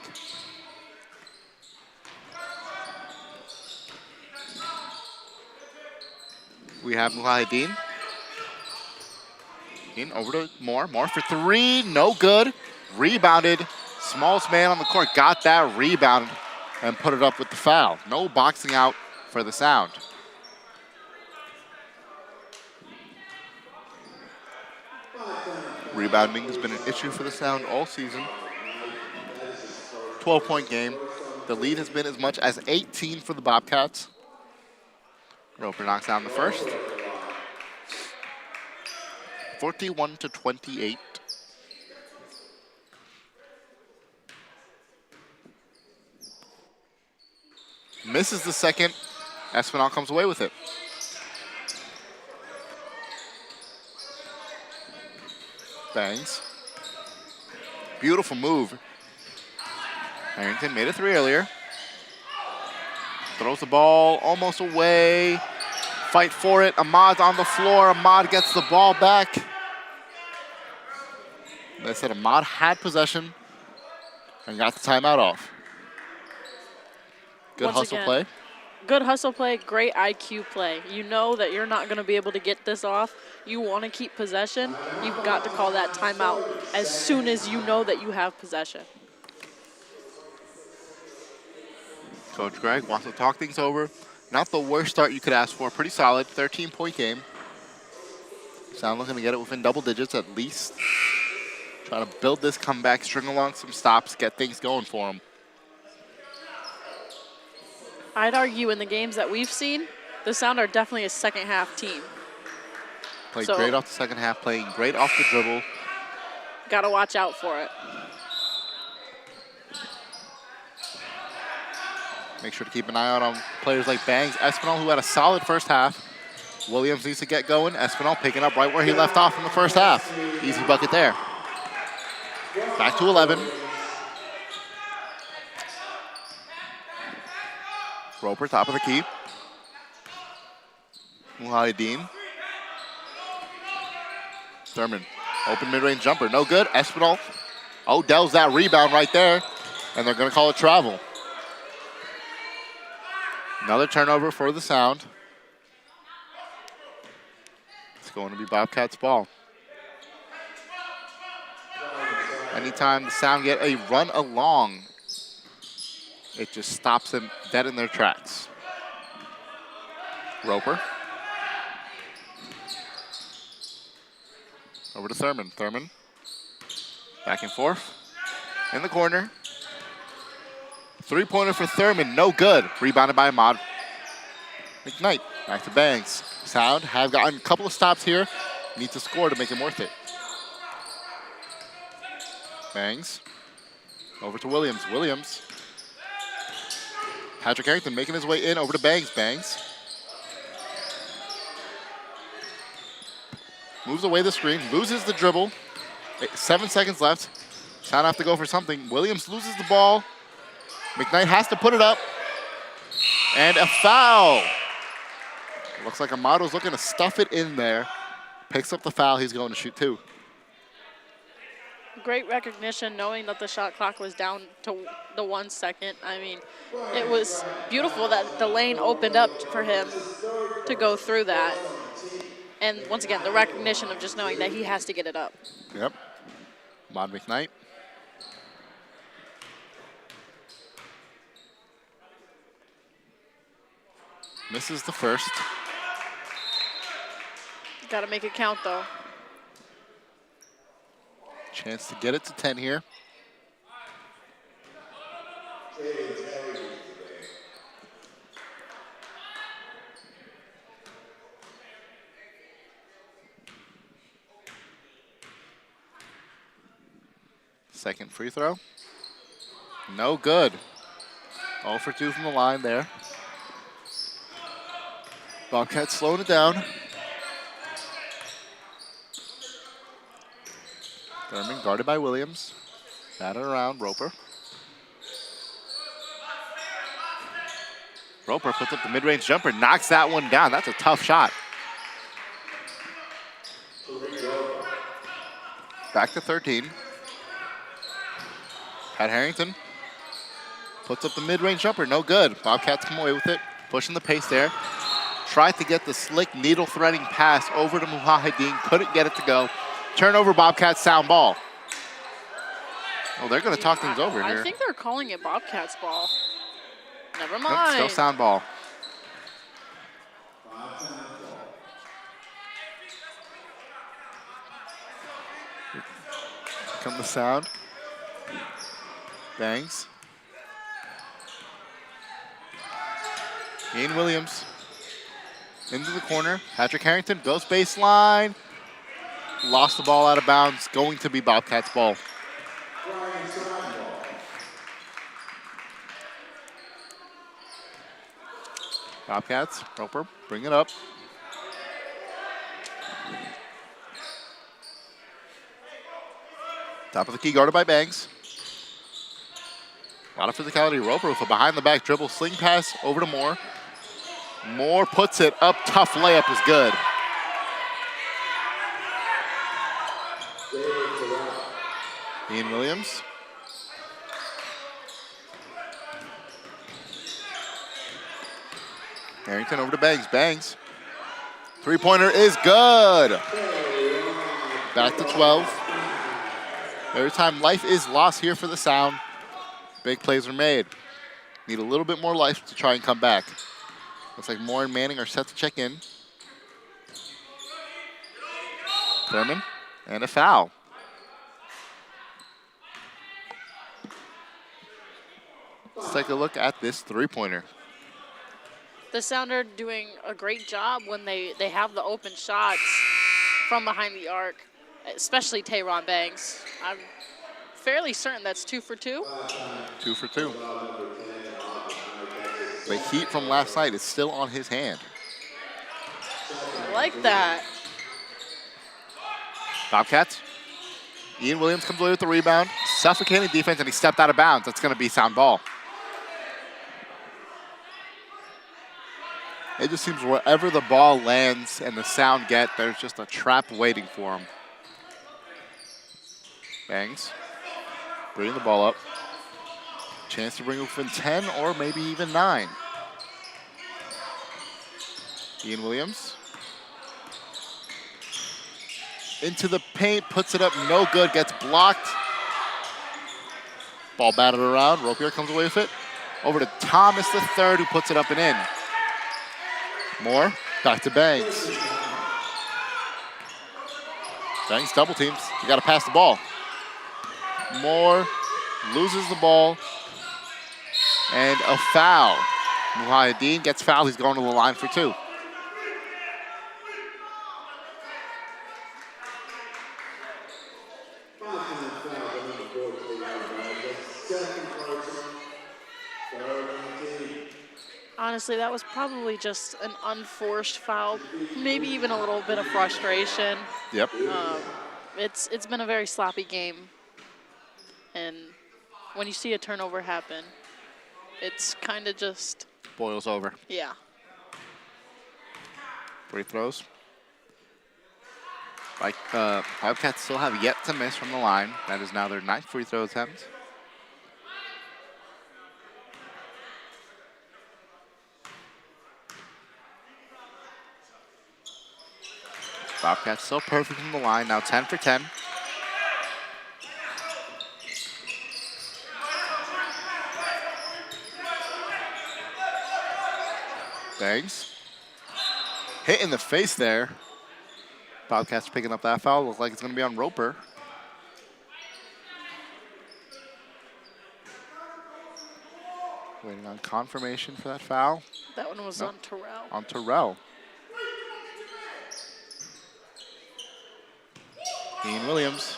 We have Mujahideen. In over to Moore. Moore for three. No good. Rebounded. Smallest man on the court got that rebound and put it up with the foul. No boxing out for the Sound. Rebounding has been an issue for the Sound all season. 12-point game. The lead has been as much as 18 for the Bobcats. Roper knocks down the first. 41-28. Misses the second. Espinal comes away with it. Bangs. Beautiful move. Harrington made a three earlier. Throws the ball almost away. Fight for it. Ahmad's on the floor. Ahmad gets the ball back. They said Ahmad had possession and got the timeout off. Good hustle play. Good hustle play, great IQ play. You know that you're not going to be able to get this off. You want to keep possession. You've got to call that timeout as soon as you know that you have possession. Coach Greg wants to talk things over. Not the worst start you could ask for. Pretty solid, 13-point game. Sound looking to get it within double digits at least. Trying to build this comeback, string along some stops, get things going for them. I'd argue in the games that we've seen, the Sound are definitely a second half team. Played great off the second half, playing great off the dribble. Got to watch out for it. Make sure to keep an eye out on players like Bangs. Espinal, who had a solid first half. Williams needs to get going. Espinal picking up right where he left off in the first half. Easy bucket there. Back to 11. Roper, top of the key. Muhaideen. Thurman, open mid-range jumper, no good. Espinal, Odell's that rebound right there, and they're gonna call it travel. Another turnover for the Sound. It's going to be Bobcats ball. Anytime the Sound get a run along, it just stops them dead in their tracks. Roper. Over to Thurman. Thurman. Back and forth. In the corner. Three-pointer for Thurman. No good. Rebounded by Ahmad. McKnight. Back to Bangs. Sound have gotten a couple of stops here. Need to score to make it worth it. Bangs. Over to Williams. Williams. Patrick Harrington making his way in. Over to Bangs. Bangs. Moves away the screen, loses the dribble. 7 seconds left. Sound have to go for something. Williams loses the ball. McKnight has to put it up. And a foul. Looks like Amado's looking to stuff it in there. Picks up the foul. He's going to shoot 2. Great recognition, knowing that the shot clock was down to the 1 second. I mean, it was beautiful that the lane opened up for him to go through that. And once again, the recognition of just knowing that he has to get it up. Yep. Ahmad McKnight. Misses the first. Got to make it count, though. Chance to get it to 10 here. Second free throw. No good. 0 for 2 from the line there. Bobcats slowing it down. Thurman guarded by Williams. Batted around, Roper. Roper puts up the mid-range jumper, knocks that one down. That's a tough shot. Back to 13. Pat Harrington puts up the mid-range jumper, no good. Bobcats come away with it, pushing the pace there. Tried to get the slick needle-threading pass over to Muhaideen, couldn't get it to go. Turnover, Bobcats, Sound ball. Oh, they're going to talk things over here. I think they're calling it Bobcats ball. Never mind. Nope, still Sound ball. Here come the Sound. Bangs. Ian Williams into the corner. Patrick Harrington goes baseline. Lost the ball out of bounds. Going to be Bobcats ball. Bobcats, Roper, bring it up. Top of the key, guarded by Bangs. A lot of physicality. Roper with a behind-the-back dribble. Sling pass over to Moore. Moore puts it up. Tough layup is good. Ian Williams. Harrington over to Bangs. Bangs. Three-pointer is good. Back to 12. Every time life is lost here for the Sound, big plays are made. Need a little bit more life to try and come back. Looks like Moore and Manning are set to check in. Thurman, and a foul. Let's take a look at this three-pointer. The Sound are doing a great job when they have the open shots from behind the arc, especially Tayron Bangs. I'm fairly certain that's 2 for 2. 2 for 2. The heat from last night is still on his hand. I like that. Bobcats. Ian Williams comes away with the rebound. Suffocating defense, and he stepped out of bounds. That's going to be sound ball. It just seems wherever the ball lands and the Sound get, there's just a trap waiting for him. Bangs. Bringing the ball up. Chance to bring it within 10 or maybe even 9. Ian Williams. Into the paint, puts it up, no good, gets blocked. Ball batted around, Ropier comes away with it. Over to Thomas III, who puts it up and in. Moore, back to Bangs. Bangs double teams, you gotta pass the ball. Moore loses the ball, and a foul. Muhayyadeen gets fouled, he's going to the line for 2. Honestly, that was probably just an unforced foul, maybe even a little bit of frustration. Yep. It's been a very sloppy game, and when you see a turnover happen, it's kind of just Boils over. yeah. Free throws. Bobcats still have yet to miss from the line. That is now their 9th free throw attempt. Bobcats still perfect from the line, now 10 for 10. Bangs. Hit in the face there. Bobcats picking up that foul. Looks like it's going to be on Roper. Waiting on confirmation for that foul. That one was on Terrell. On Terrell. Ian Williams.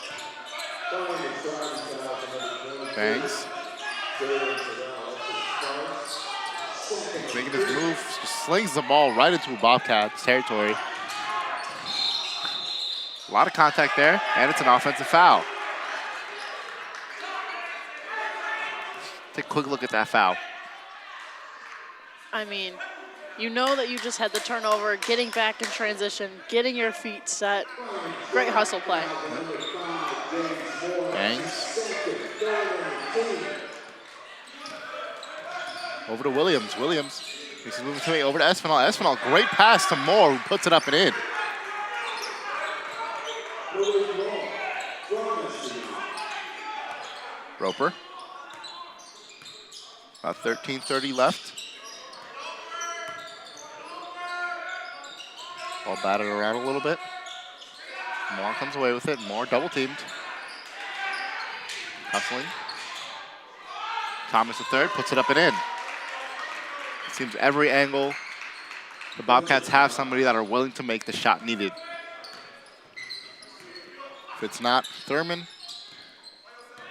Bangs. Making his move, just slings the ball right into Bobcats territory. A lot of contact there, and it's an offensive foul. Take a quick look at that foul. I mean, you know that you just had the turnover, getting back in transition, getting your feet set. Great hustle play. Bangs. Over to Williams. Williams. He's moving to me over to Espinal. Espinal, great pass to Moore, who puts it up and in. Roper. About 13:30 left. Ball batted around a little bit. Moore comes away with it. Moore double teamed. Hustling. Thomas III puts it up and in. Seems every angle, the Bobcats have somebody that are willing to make the shot needed. If it's not Thurman,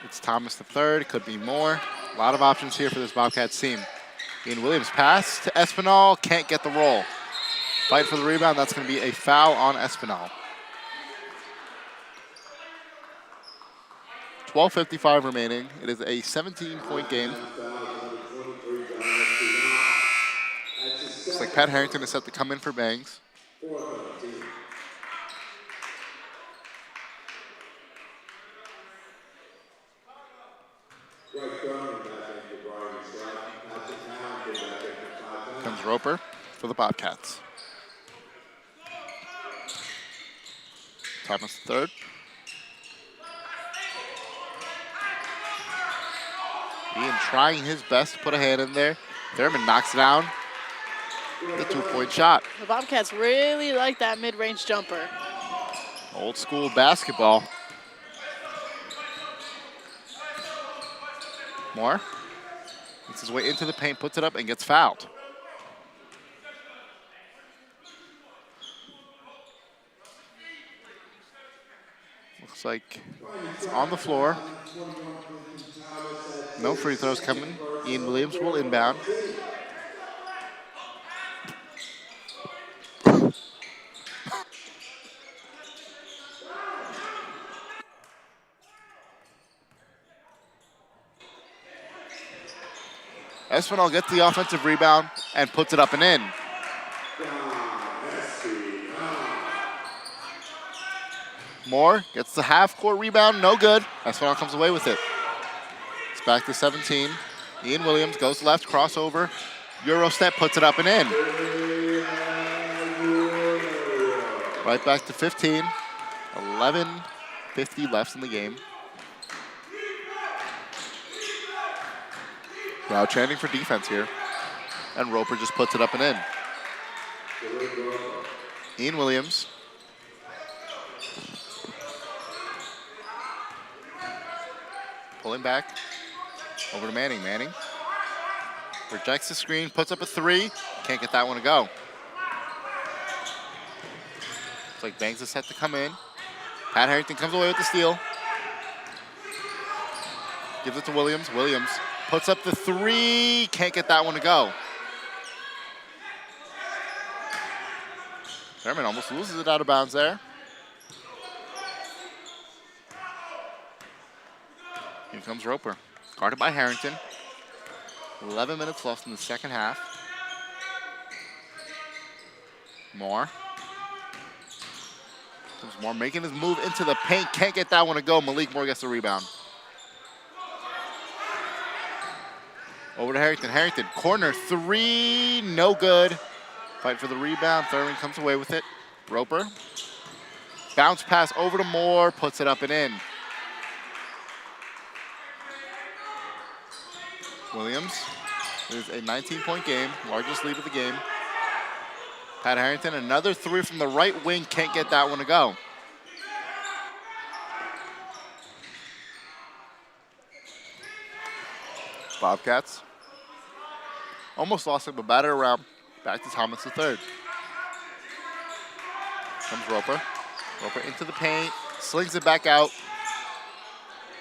it's Thomas III, could be Moore. A lot of options here for this Bobcats team. Ian Williams pass to Espinal, can't get the roll. Fight for the rebound, that's going to be a foul on Espinal. 12:55 remaining. It is a 17-point game. Looks like Pat Harrington is set to come in for Bangs. Comes Roper for the Bobcats. Thomas III. Ian trying his best to put a hand in there. Thurman knocks it down. The 2-point shot. The Bobcats really like that mid-range jumper. Old school basketball. Moore makes his way into the paint, puts it up, and gets fouled. Looks like it's on the floor. No free throws coming. Ian Williams will inbound. Espinal gets the offensive rebound and puts it up and in. Moore gets the half-court rebound, no good. Espinal comes away with it. It's back to 17. Ian Williams goes left, crossover. Euro step, puts it up and in. Right back to 15. 11:50 left in the game. Crowd chanting for defense here. And Roper just puts it up and in. Ian Williams. Pulling back. Over to Manning. Manning rejects the screen, puts up a three. Can't get that one to go. Looks like Banks is set to come in. Pat Harrington comes away with the steal. Gives it to Williams. Williams puts up the three. Can't get that one to go. Thurman almost loses it out of bounds there. Here comes Roper. Guarded by Harrington. 11 minutes left in the second half. Moore. Moore making his move into the paint. Can't get that one to go. Malik Moore gets the rebound. Over to Harrington. Harrington, corner three, no good. Fight for the rebound. Thurman comes away with it. Roper. Bounce pass over to Moore. Puts it up and in. Williams. It is a 19-point game. Largest lead of the game. Pat Harrington, another three from the right wing. Can't get that one to go. Bobcats. Almost lost it, but batted around. Back to Thomas III. Comes Roper. Roper into the paint. Slings it back out.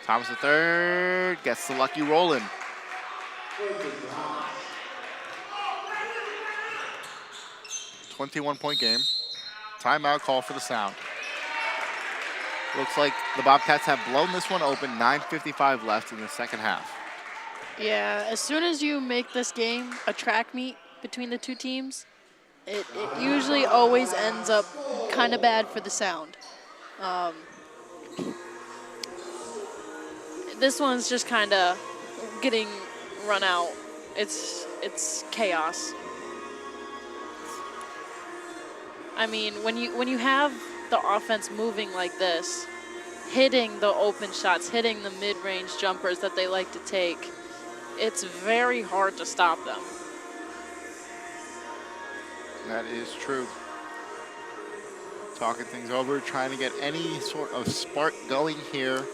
Thomas III gets the lucky roll in. 21-point game. Timeout call for the Sound. Looks like the Bobcats have blown this one open. 9:55 left in the second half. Yeah, as soon as you make this game a track meet between the two teams, it usually always ends up kind of bad for the Sound. This one's just kind of getting run out. It's chaos. I mean, when you have the offense moving like this, hitting the open shots, hitting the mid-range jumpers that they like to take, it's very hard to stop them. That is true. Talking things over, trying to get any sort of spark going here.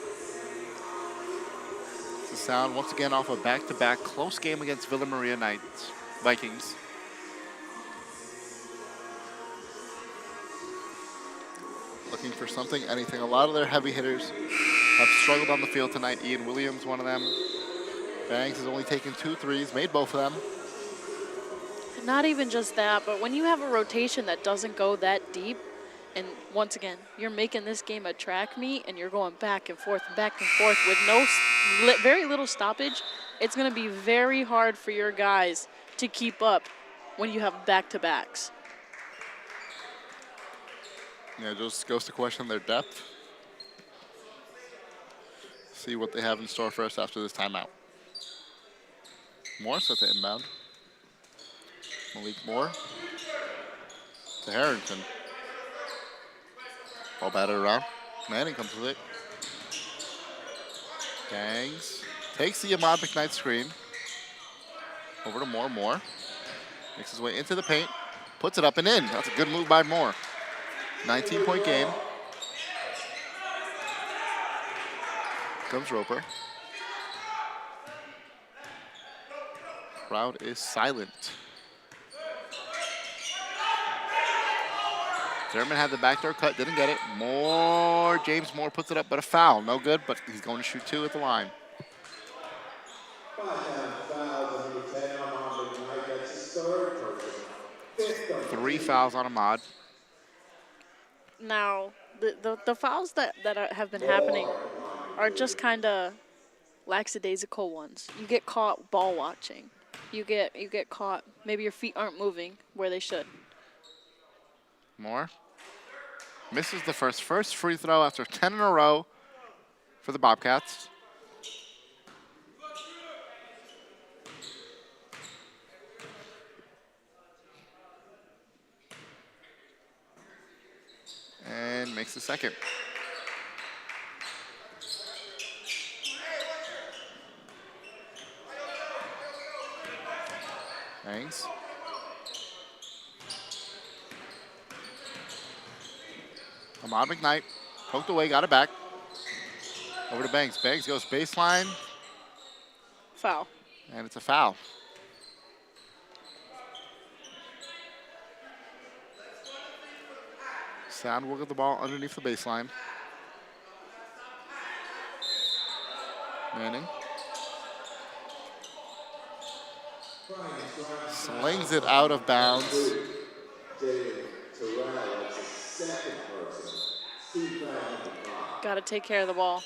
The Sound once again off a back-to-back close game against Villa Maria Knights Vikings. Looking for something, anything. A lot of their heavy hitters have struggled on the field tonight. Ian Williams, one of them. Banks has only taken 2 threes, made both of them. Not even just that, but when you have a rotation that doesn't go that deep, and once again, you're making this game a track meet and you're going back and forth with very little stoppage, it's going to be very hard for your guys to keep up when you have back-to-backs. Yeah, it just goes to question their depth. See what they have in store for us after this timeout. Moore set to inbound. Malik Moore to Harrington. Ball batted around. Manning comes with it. Bangs. Takes the Ahmad McKnight screen. Over to Moore. Moore makes his way into the paint. Puts it up and in. That's a good move by Moore. 19-point game. Comes Roper. Crowd is silent. Thurman had the backdoor cut, didn't get it. Moore, James Moore puts it up, but a foul. No good, but he's going to shoot 2 at the line. 3 fouls on Ahmad. Now, the fouls that have been happening are just kind of lackadaisical ones. You get caught ball watching. you get caught. Maybe your feet aren't moving where they should. Moore misses the first free throw after 10 in a row for the Bobcats. And makes the second. Thanks. Ahmad McKnight poked away, got it back. Over to Banks. Banks goes baseline, Foul. and it's a foul. Sound will get the ball underneath the baseline. Manning slings it out of bounds. Got to take care of the ball.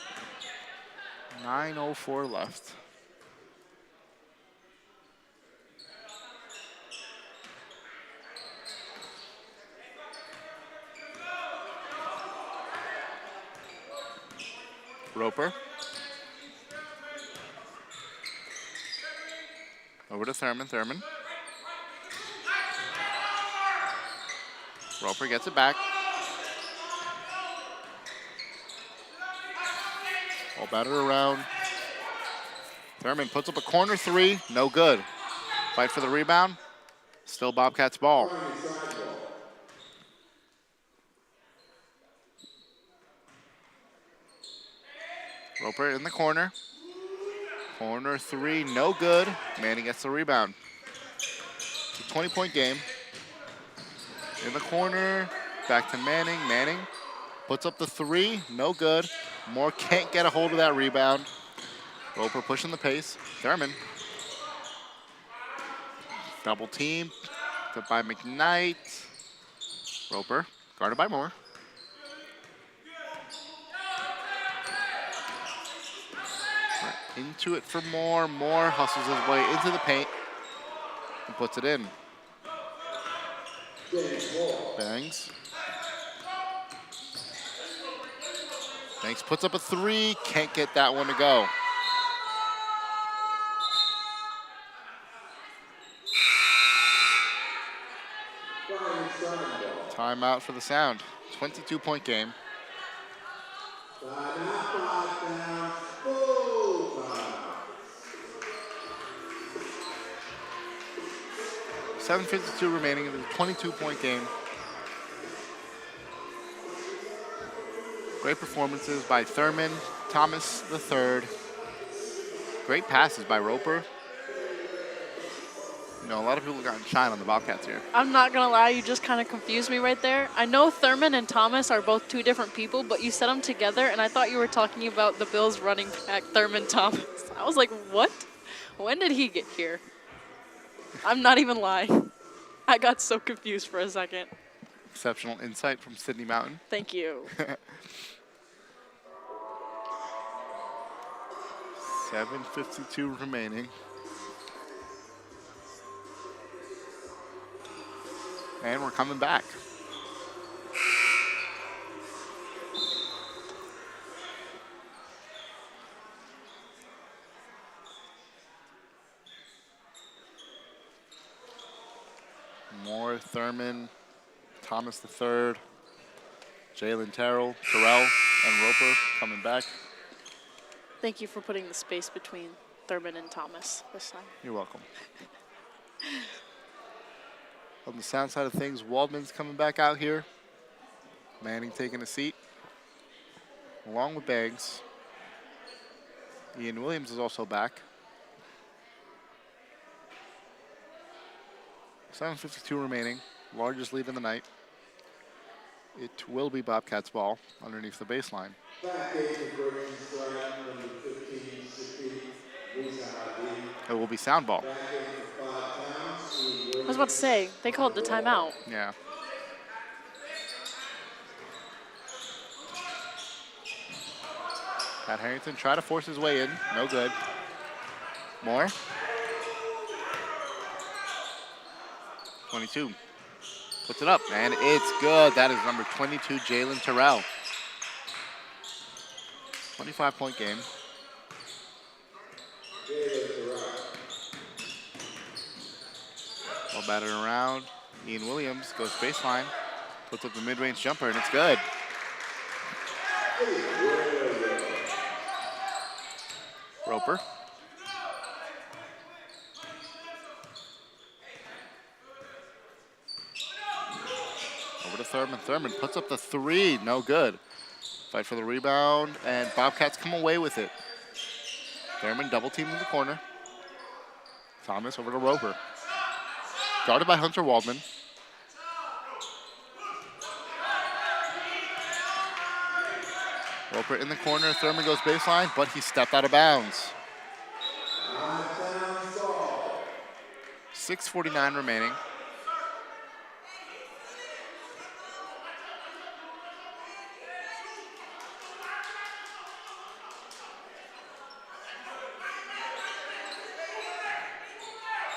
9:04 left. Roper. Over to Thurman. Thurman. Roper gets it back. All battered around. Thurman puts up a corner three. No good. Fight for the rebound. Still Bobcats ball. Roper in the corner. Corner three, no good. Manning gets the rebound. It's a 20-point game. In the corner, back to Manning. Manning puts up the three, no good. Moore can't get a hold of that rebound. Roper pushing the pace. Thurman. Double team by McKnight. Roper guarded by Moore. Into it for Moore. Moore hustles his way into the paint and puts it in. Bangs. Banks puts up a three. Can't get that one to go. Timeout for the Sound. 22-point game. 7:52 remaining in the 22-point game. Great performances by Thurman, Thomas III. Great passes by Roper. You know, a lot of people got shine on the Bobcats here. I'm not going to lie, you just kind of confused me right there. I know Thurman and Thomas are both two different people, but you said them together, and I thought you were talking about the Bills running back, Thurman Thomas. I was like, what? When did he get here? I'm not even lying. I got so confused for a second. Exceptional insight from Sydney Mountain. Thank you. 7:52 remaining. And we're coming back. Moore, Thurman, Thomas III, Jalen Terrell, and Roper coming back. Thank you for putting the space between Thurman and Thomas this time. You're welcome. On the Sound side of things, Waldman's coming back out here. Manning taking a seat, along with Banks. Ian Williams is also back. 7:52 remaining, largest lead of the night. It will be Bobcats ball underneath the baseline. It will be Sound ball. I was about to say, they called the timeout. Yeah. Pat Harrington tried to force his way in. No good. Moore. 22. Puts it up, and it's good. That is number 22, Jalen Terrell. 25-point game. Ball batted around. Ian Williams goes baseline, puts up the mid-range jumper, and it's good. Roper. Over to Thurman. Thurman puts up the three, no good. Fight for the rebound, and Bobcats come away with it. Thurman double teamed in the corner. Thomas over to Roper. Guarded by Hunter Waldman. Roper in the corner. Thurman goes baseline, but he stepped out of bounds. 6:49 remaining.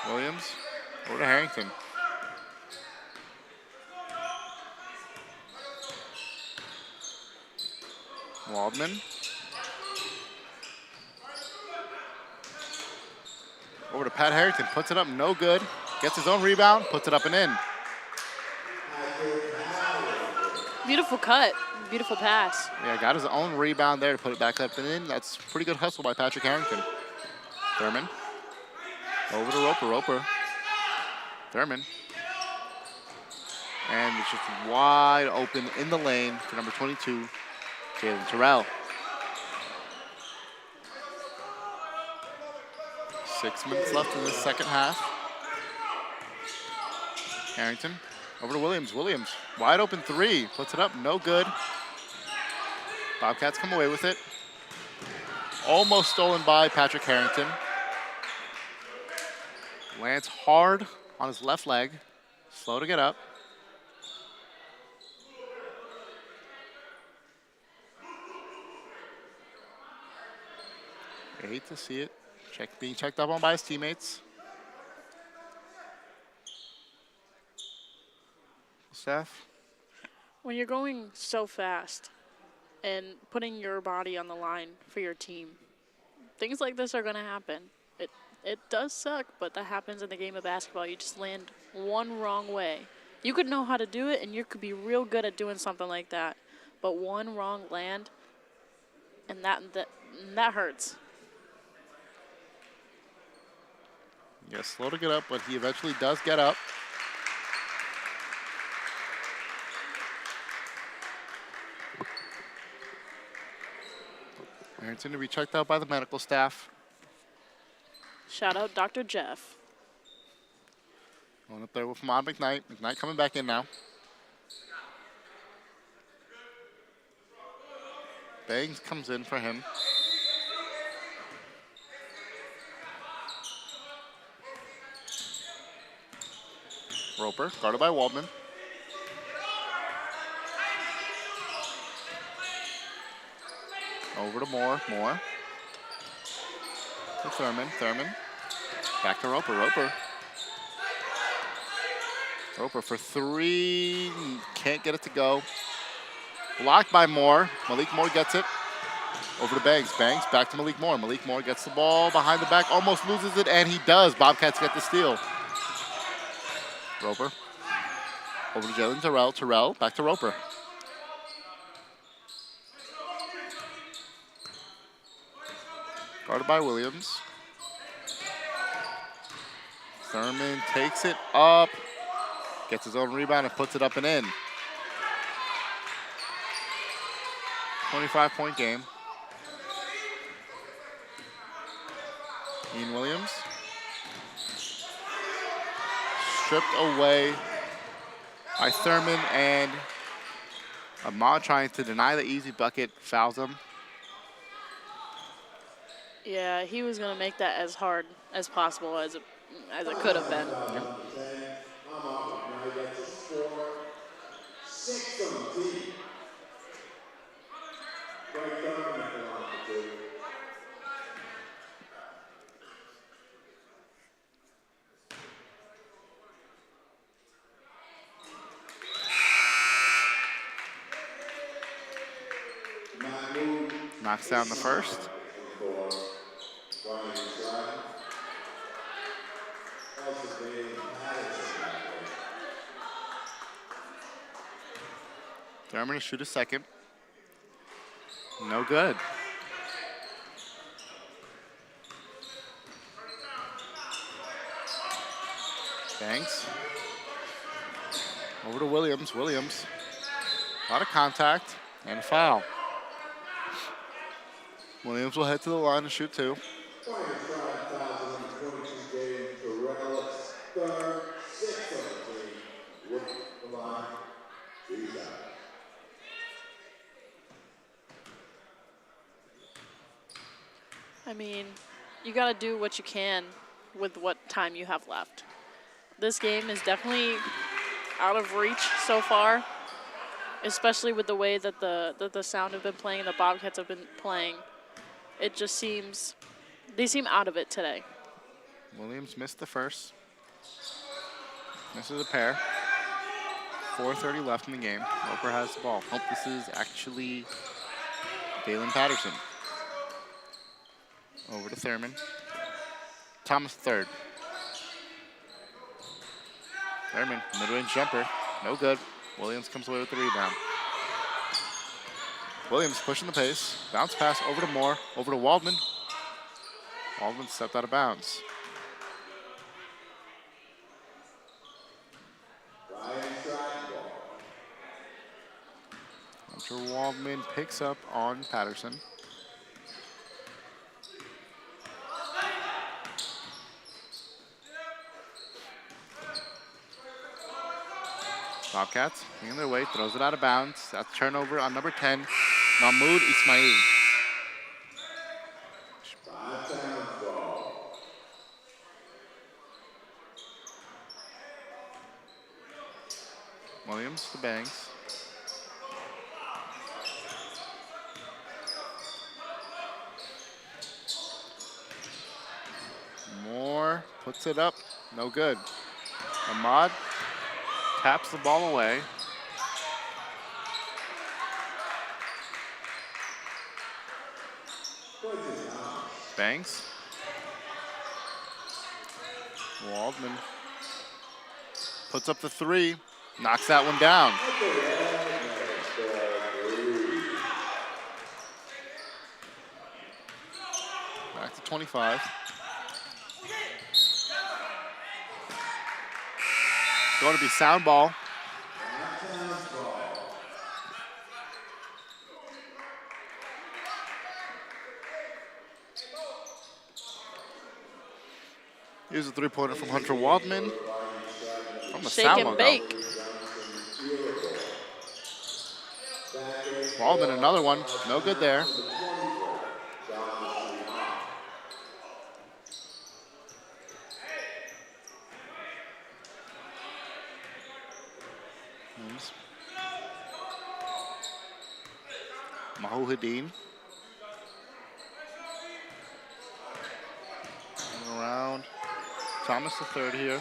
Williams over to Harrington. Waldman. Over to Pat Harrington, puts it up, no good. Gets his own rebound, puts it up and in. Beautiful cut, beautiful pass. Yeah, got his own rebound there to put it back up and in. That's pretty good hustle by Patrick Harrington. Thurman. Over to Roper, Roper. Thurman. And it's just wide open in the lane for number 22, Jalen Terrell. 6 minutes left in the second half. Harrington over to Williams. Williams, wide open three, puts it up, no good. Bobcats come away with it. Almost stolen by Patrick Harrington. Lands hard on his left leg, slow to get up. I hate to see it. Being checked up on by his teammates. Steph? When you're going so fast and putting your body on the line for your team, things like this are going to happen. It does suck, but that happens in the game of basketball. You just land one wrong way. You could know how to do it, and you could be real good at doing something like that. But one wrong land, and that hurts. Yeah, slow to get up, but he eventually does get up. Harrington to be checked out by the medical staff. Shout out Dr. Jeff. Going up there with Ahmad McKnight. McKnight coming back in now. Bangs comes in for him. Roper, guarded by Waldman. Over to Moore. Moore. To Thurman. Thurman. Back to Roper. Roper. Roper for three. Can't get it to go. Blocked by Moore. Malik Moore gets it. Over to Bangs. Bangs back to Malik Moore. Malik Moore gets the ball behind the back. Almost loses it, and he does. Bobcats get the steal. Roper. Over to Jalen Terrell. Terrell back to Roper. Guarded by Williams. Thurman takes it up. Gets his own rebound and puts it up and in. 25-point game. Ian Williams. Stripped away by Thurman, and Ahmad trying to deny the easy bucket, fouls him. Yeah, he was going to make that as hard as possible as it could have been. Knocks down the first. Thurman to shoot a second. No good. Banks. Over to Williams. Williams. A lot of contact and a foul. Williams will head to the line and shoot 2. I mean, you got to do what you can with what time you have left. This game is definitely out of reach so far, especially with the way that the Sound have been playing and the Bobcats have been playing. It just seems, they seem out of it today. Williams missed the first. Misses a pair. 4:30 left in the game. Roper has the ball. Hope this is actually Dalen Patterson. Over to Thurman. Thomas third. Thurman, mid-range jumper. No good. Williams comes away with the rebound. Williams pushing the pace. Bounce pass over to Moore. Over to Waldman. Waldman stepped out of bounds. Hunter Waldman picks up on Patterson. Bobcats making their way, throws it out of bounds. That's turnover on number 10, Mahmoud Ismail. Williams to Banks. Moore puts it up, no good. Ahmad taps the ball away. Banks. Waldman puts up the 3, knocks that one down. Back to 25. It's going to be sound ball. Here's a 3-pointer from Hunter Waldman. From the Shake sound and logo. bake. Waldman, another one. No good there. Mahuhadeen. Around. Thomas the third here.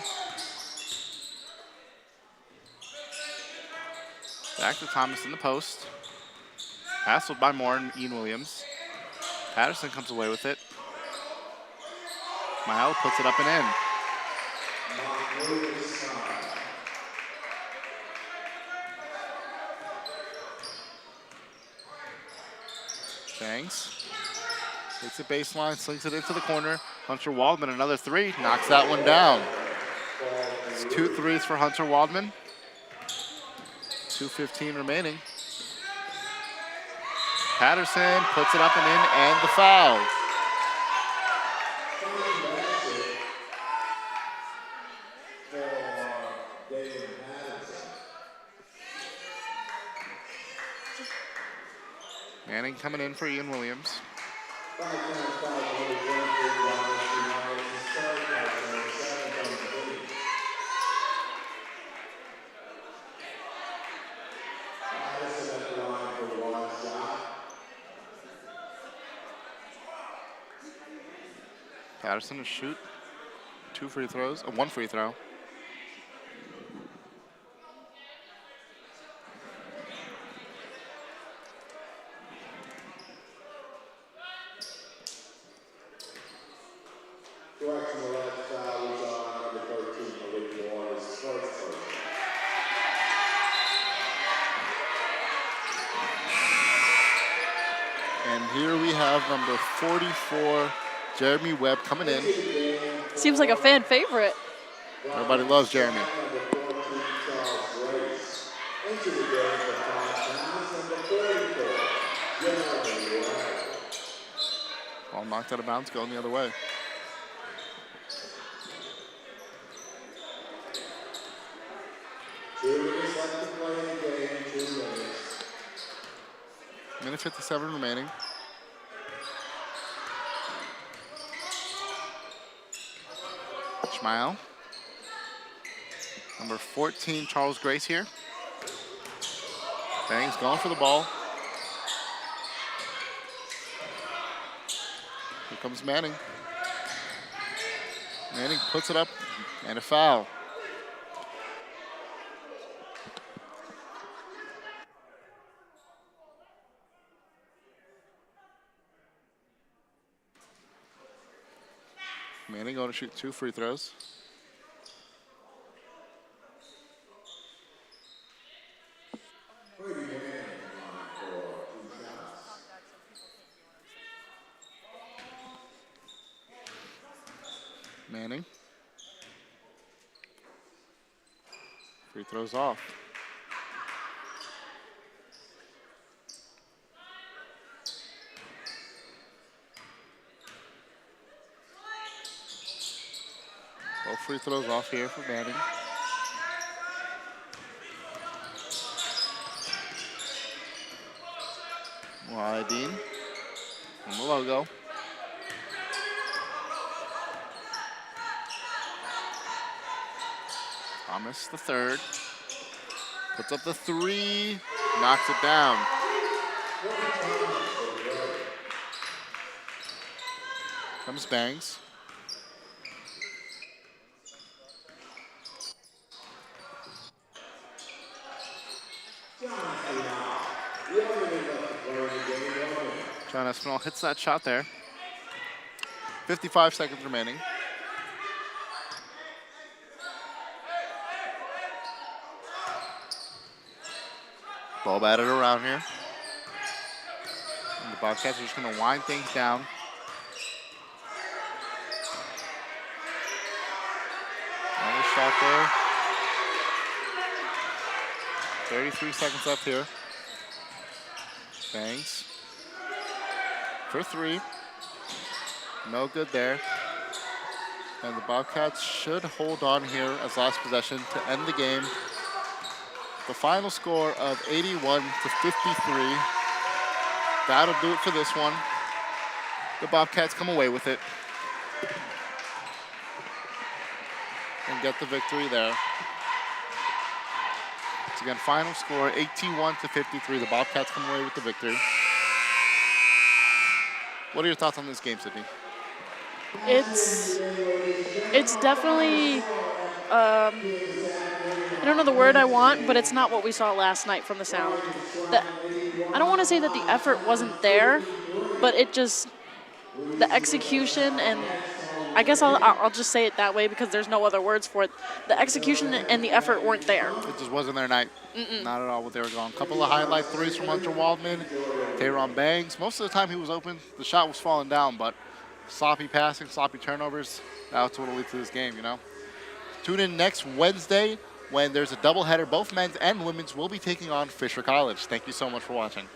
Back to Thomas in the post. Hassled by Moore and Ian Williams. Patterson comes away with it. Mahal puts it up and in. Banks. Takes the baseline, slings it into the corner. Hunter Waldman, another 3, knocks that one down. It's 2 threes for Hunter Waldman. 2:15 remaining. Patterson puts it up and in, and the foul. Manning coming in for Ian Williams. Patterson to shoot 2 free throws, 1 free throw. And here we have number 44, Jeremy Webb, coming in. Seems like a fan favorite. Everybody loves Jeremy. Ball knocked out of bounds, going the other way. Minute 57 remaining. Smile. Number 14, Charles Grace here. Bangs going for the ball. Here comes Manning. Manning puts it up and a foul. Manning going to shoot 2 free throws. Manning. Free throws off. Both free throws off here for Manning. Dean on the logo. Thomas the third. Puts up the 3, knocks it down. Comes Bangs. John Espinal hits that shot there. 55 seconds remaining. Ball batted around here. And the Bobcats are just going to wind things down. Another shot there. 33 seconds left here. Bangs. For 3. No good there. And the Bobcats should hold on here as last possession to end the game. The final score of 81-53. That'll do it for this one. The Bobcats come away with it and get the victory there. Once again, final score 81-53. The Bobcats come away with the victory. What are your thoughts on this game, Sydney? It's definitely, I don't know the word I want, but it's not what we saw last night from the Sound. I don't want to say that the effort wasn't there, but it just, the execution, and I guess I'll just say it that way because there's no other words for it. The execution and the effort weren't there. It just wasn't their night. Not at all what they were going. A couple of highlight threes from Hunter Waldman. Tayron Bangs. Most of the time he was open. The shot was falling down, but sloppy passing, sloppy turnovers, that's what will lead to this game, you know. Tune in next Wednesday when there's a doubleheader. Both men's and women's will be taking on Fisher College. Thank you so much for watching.